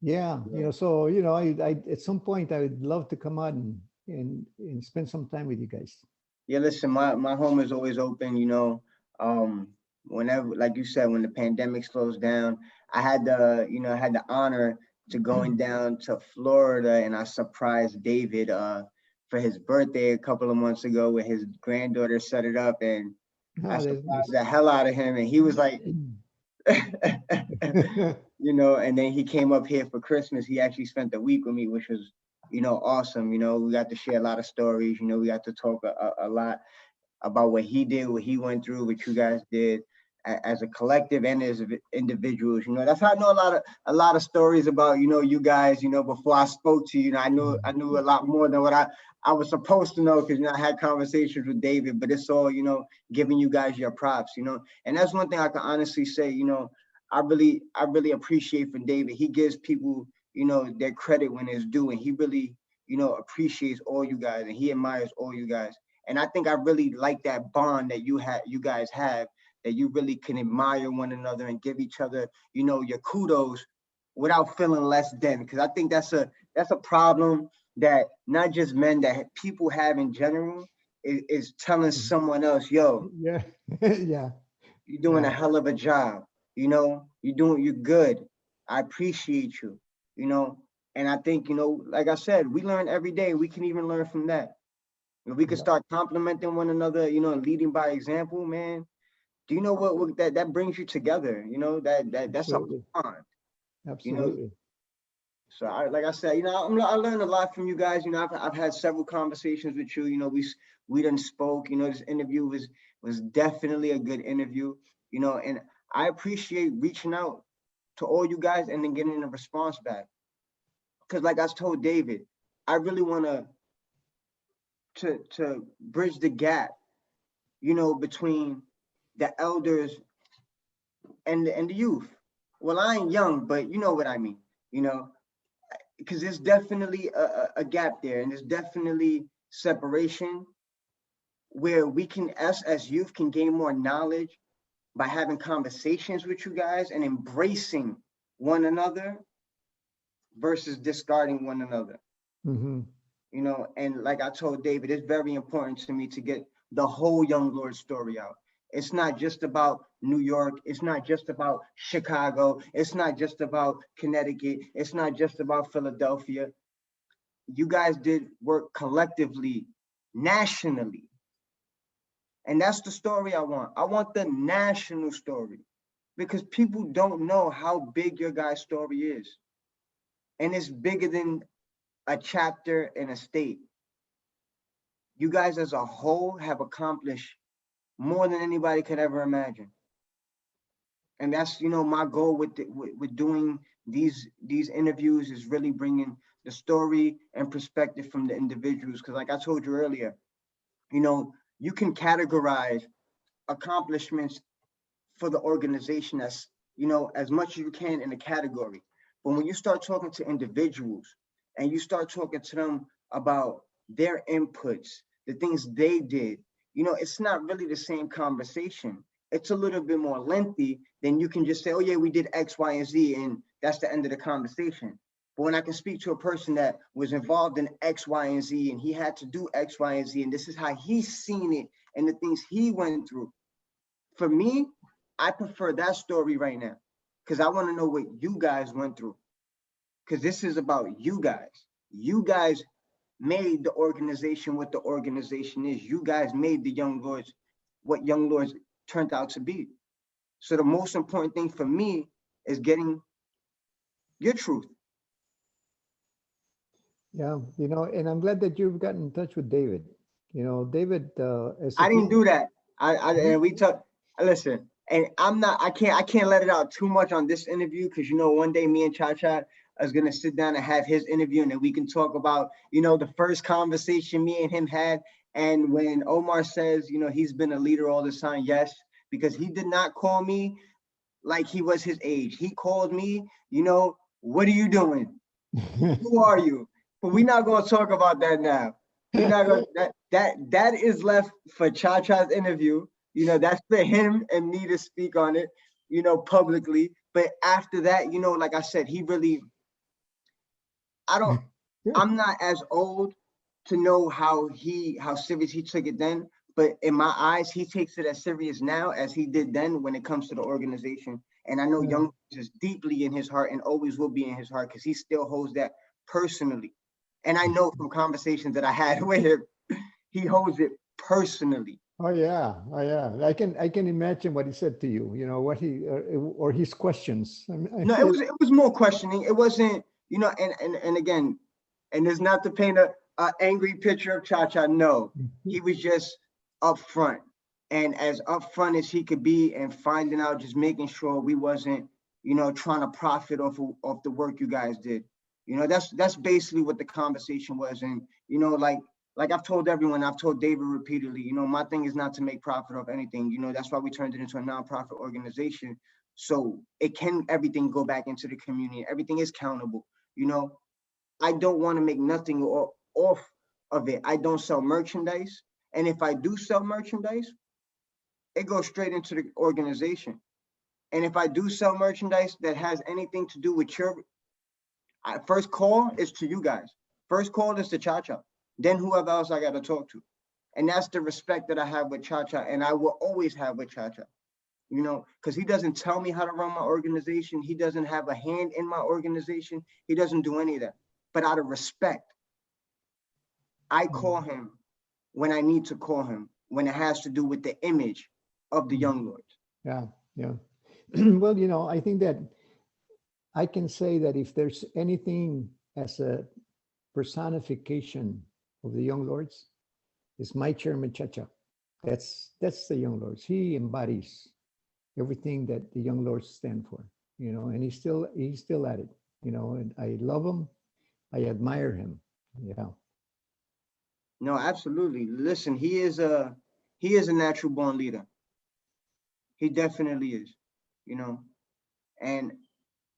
Yeah, you Yeah. know, so you know, I at some point I would love to come out and spend some time with you guys. Yeah, listen, my home is always open, you know. Um, whenever, like you said, when the pandemic slows down, I had the honor to going down to Florida and I surprised David for his birthday a couple of months ago where his granddaughter set it up and I Oh, that's surprised nice. the hell out of him and he was like you know, and then he came up here for Christmas. He actually spent the week with me, which was, you know, awesome. You know, we got to share a lot of stories. You know, we got to talk a lot about what he did, what he went through, what you guys did as a collective and as individuals. You know, that's how I know a lot of stories about, you know, you guys. You know, before I spoke to you, you know, I knew a lot more than what I was supposed to know because, you know, I had conversations with David, but it's all, you know, giving you guys your props, you know. And that's one thing I can honestly say, you know, I really appreciate from David. He gives people, you know, their credit when it's due, and he really, you know, appreciates all you guys and he admires all you guys. And I think I really like that bond that you guys have, that you really can admire one another and give each other, you know, your kudos without feeling less than. Because I think that's a problem that not just men, that people have in general, is telling someone else, yo, Yeah, yeah, you're doing a yeah. hell of a job. You know, you're good. I appreciate you, you know. And I think, you know, like I said, we learn every day. We can even learn from that. If we could Yeah, start complimenting one another, you know, and leading by example, man. Do you know what that brings you together? You know, that's a absolutely, bond, you know. absolutely. So like I said, you know, I learned a lot from you guys. You know, I've had several conversations with you. You know, we done spoke. You know, this interview was definitely a good interview. You know, and I appreciate reaching out to all you guys and then getting a response back. Because like I told David, I really want to bridge the gap, you know, between the elders and the youth. Well, I ain't young, but you know what I mean. You know, because there's definitely a gap there, and there's definitely separation where we can, us as youth, can gain more knowledge by having conversations with you guys and embracing one another versus discarding one another. Hmm. You know, and like I told David, it's very important to me to get the whole young lord story out. It's not just about New York, it's not just about Chicago, it's not just about Connecticut, it's not just about Philadelphia. You guys did work collectively, nationally, and that's the story I want the national story, because people don't know how big your guys story is, and it's bigger than a chapter in a state. You guys as a whole have accomplished more than anybody could ever imagine. And that's, you know, my goal with doing these interviews is really bringing the story and perspective from the individuals. Because like I told you earlier, you know, you can categorize accomplishments for the organization as, you know, as much as you can in a category. But when you start talking to individuals and you start talking to them about their inputs, the things they did, you know, it's not really the same conversation. It's a little bit more lengthy than you can just say, oh yeah, we did X, Y, and Z, and that's the end of the conversation. But when I can speak to a person that was involved in X, Y, and Z, and he had to do X, Y, and Z, and this is how he's seen it and the things he went through. For me, I prefer that story right now because I want to know what you guys went through. Because this is about you guys. You guys made the organization what the organization is. You guys made the Young Lords what Young Lords turned out to be. So the most important thing for me is getting your truth. Yeah, you know, and I'm glad that you've gotten in touch with David. You know, David, as a I didn't few, do that. And we talk. Listen, and I can't let it out too much on this interview because you know one day me and Cha Cha is gonna sit down and have his interview and then we can talk about, you know, the first conversation me and him had. And when Omar says, you know, he's been a leader all this time, yes, because he did not call me like he was his age. He called me, you know, what are you doing? Who are you? But we're not gonna talk about that now. We're not gonna that is left for Cha Cha's interview. You know, that's for him and me to speak on it, you know, publicly. But after that, you know, like I said, he really I don't I'm not as old to know how serious he took it then. But in my eyes, he takes it as serious now as he did then when it comes to the organization. And I know Yeah. Young is deeply in his heart and always will be in his heart because he still holds that personally. And I know from conversations that I had with him, he holds it personally. Oh yeah, oh yeah. I can imagine what he said to you. You know what he or his questions. I No, feel. it was more questioning. It wasn't, you know, and again, and it's not to paint a angry picture of Cha Cha. No, he was just upfront and as upfront as he could be, and finding out, just making sure we wasn't, you know, trying to profit off the work you guys did. You know, that's basically what the conversation was, and you know, like I've told everyone, I've told David repeatedly, you know, my thing is not to make profit off anything. You know, that's why we turned it into a nonprofit organization so it can everything go back into the community. Everything is countable. You know, I don't want to make nothing off of it. I don't sell merchandise. And if I do sell merchandise, it goes straight into the organization. And if I do sell merchandise that has anything to do with your first call is to you guys. First call is to Cha Cha. Then whoever else I got to talk to. And that's the respect that I have with Cha Cha, and I will always have with Cha Cha. You know, because he doesn't tell me how to run my organization. He doesn't have a hand in my organization. He doesn't do any of that. But out of respect, I call him when I need to call him, when it has to do with the image of the Young Lords. Yeah, yeah. Well, you know, I think that I can say that if there's anything as a personification of the Young Lords, it's my chairman Chacha. That's the Young Lords. He embodies everything that the Young Lords stand for, you know, and he's still at it, you know, and I love him. I admire him. Yeah. No, absolutely. Listen, he is a natural born leader. He definitely is, you know. And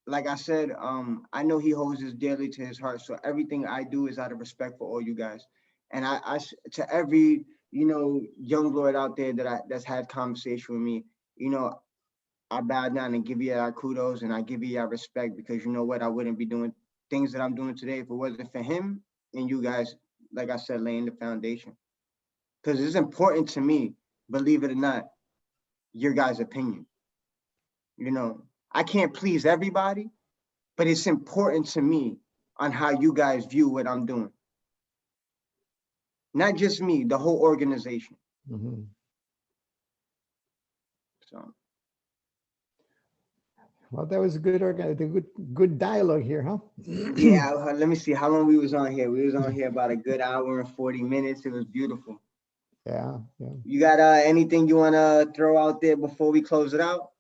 like I said, I know he holds this dearly to his heart. So everything I do is out of respect for all you guys. And to every, you know, young lord out there that's had conversation with me, you know, I bow down and give you our kudos and I give you our respect because you know what, I wouldn't be doing things that I'm doing today if it wasn't for him and you guys, like I said, laying the foundation. Because it's important to me, believe it or not, your guys' opinion. You know, I can't please everybody, but it's important to me on how you guys view what I'm doing. Not just me, the whole organization. Mhm. So Well, that was a good dialogue here, huh? yeah, let me see how long we was on here. We was on here about a good hour and 40 minutes. It was beautiful. Yeah, yeah. You got anything you wanna throw out there before we close it out?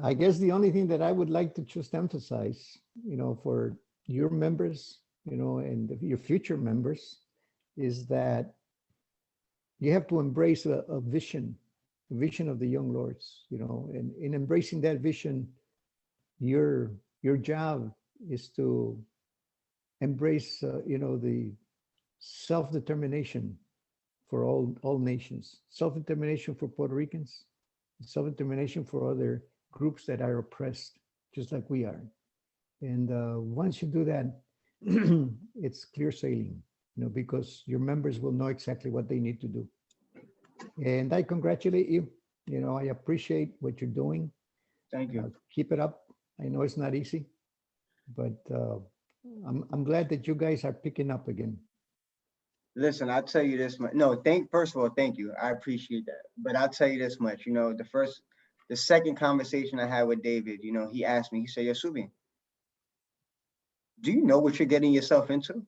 I guess the only thing that I would like to just emphasize, you know, for your members, you know, and your future members, is that you have to embrace a vision vision of the young lords, you know, and in embracing that vision, your job is to embrace, you know, the self-determination for all nations, self-determination for Puerto Ricans, self-determination for other groups that are oppressed, just like we are. And once you do that, it's clear sailing, you know, because your members will know exactly what they need to do. And I congratulate you. You know, I appreciate what you're doing. Thank you. Keep it up. I know it's not easy, but I'm glad that you guys are picking up again. Listen, I'll tell you this much. No, first of all, thank you. I appreciate that. But I'll tell you this much, you know, the second conversation I had with David, you know, he asked me, he said, "Yo, Suby, do you know what you're getting yourself into?"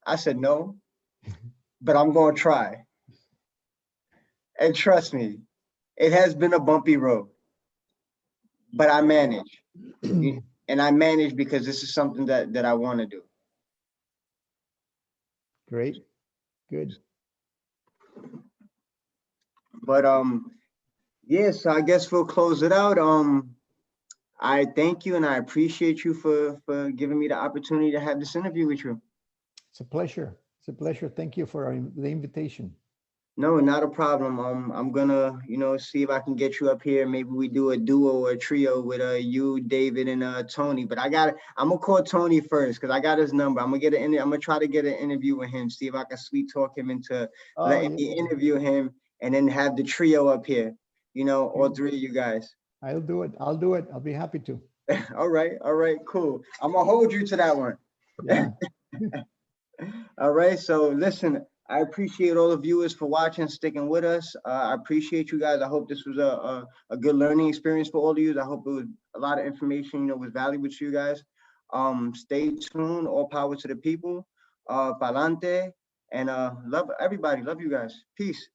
I said, "No, but I'm going to try." And trust me, it has been a bumpy road, but I manage. And I manage because this is something that I want to do. Great. Good. But yeah, so I guess we'll close it out. I thank you and I appreciate you for giving me the opportunity to have this interview with you. It's a pleasure. It's a pleasure. Thank you for the invitation. No, not a problem. I'm gonna, you know, see if I can get you up here. Maybe we do a duo or a trio with you, David, and Tony. But I'm gonna call Tony first because I got his number. I'm gonna try to get an interview with him. See if I can sweet talk him into letting me interview him, and then have the trio up here. You know, all three of you guys. I'll do it. I'll do it. I'll be happy to. All right, cool. I'm gonna hold you to that one. Yeah. All right, so listen, I appreciate all the viewers for watching, sticking with us. I appreciate you guys. I hope this was a good learning experience for all of you. I hope it was a lot of information, you know, was valuable to you guys. Stay tuned. All power to the people. Pa'lante, and love everybody. Love you guys. Peace.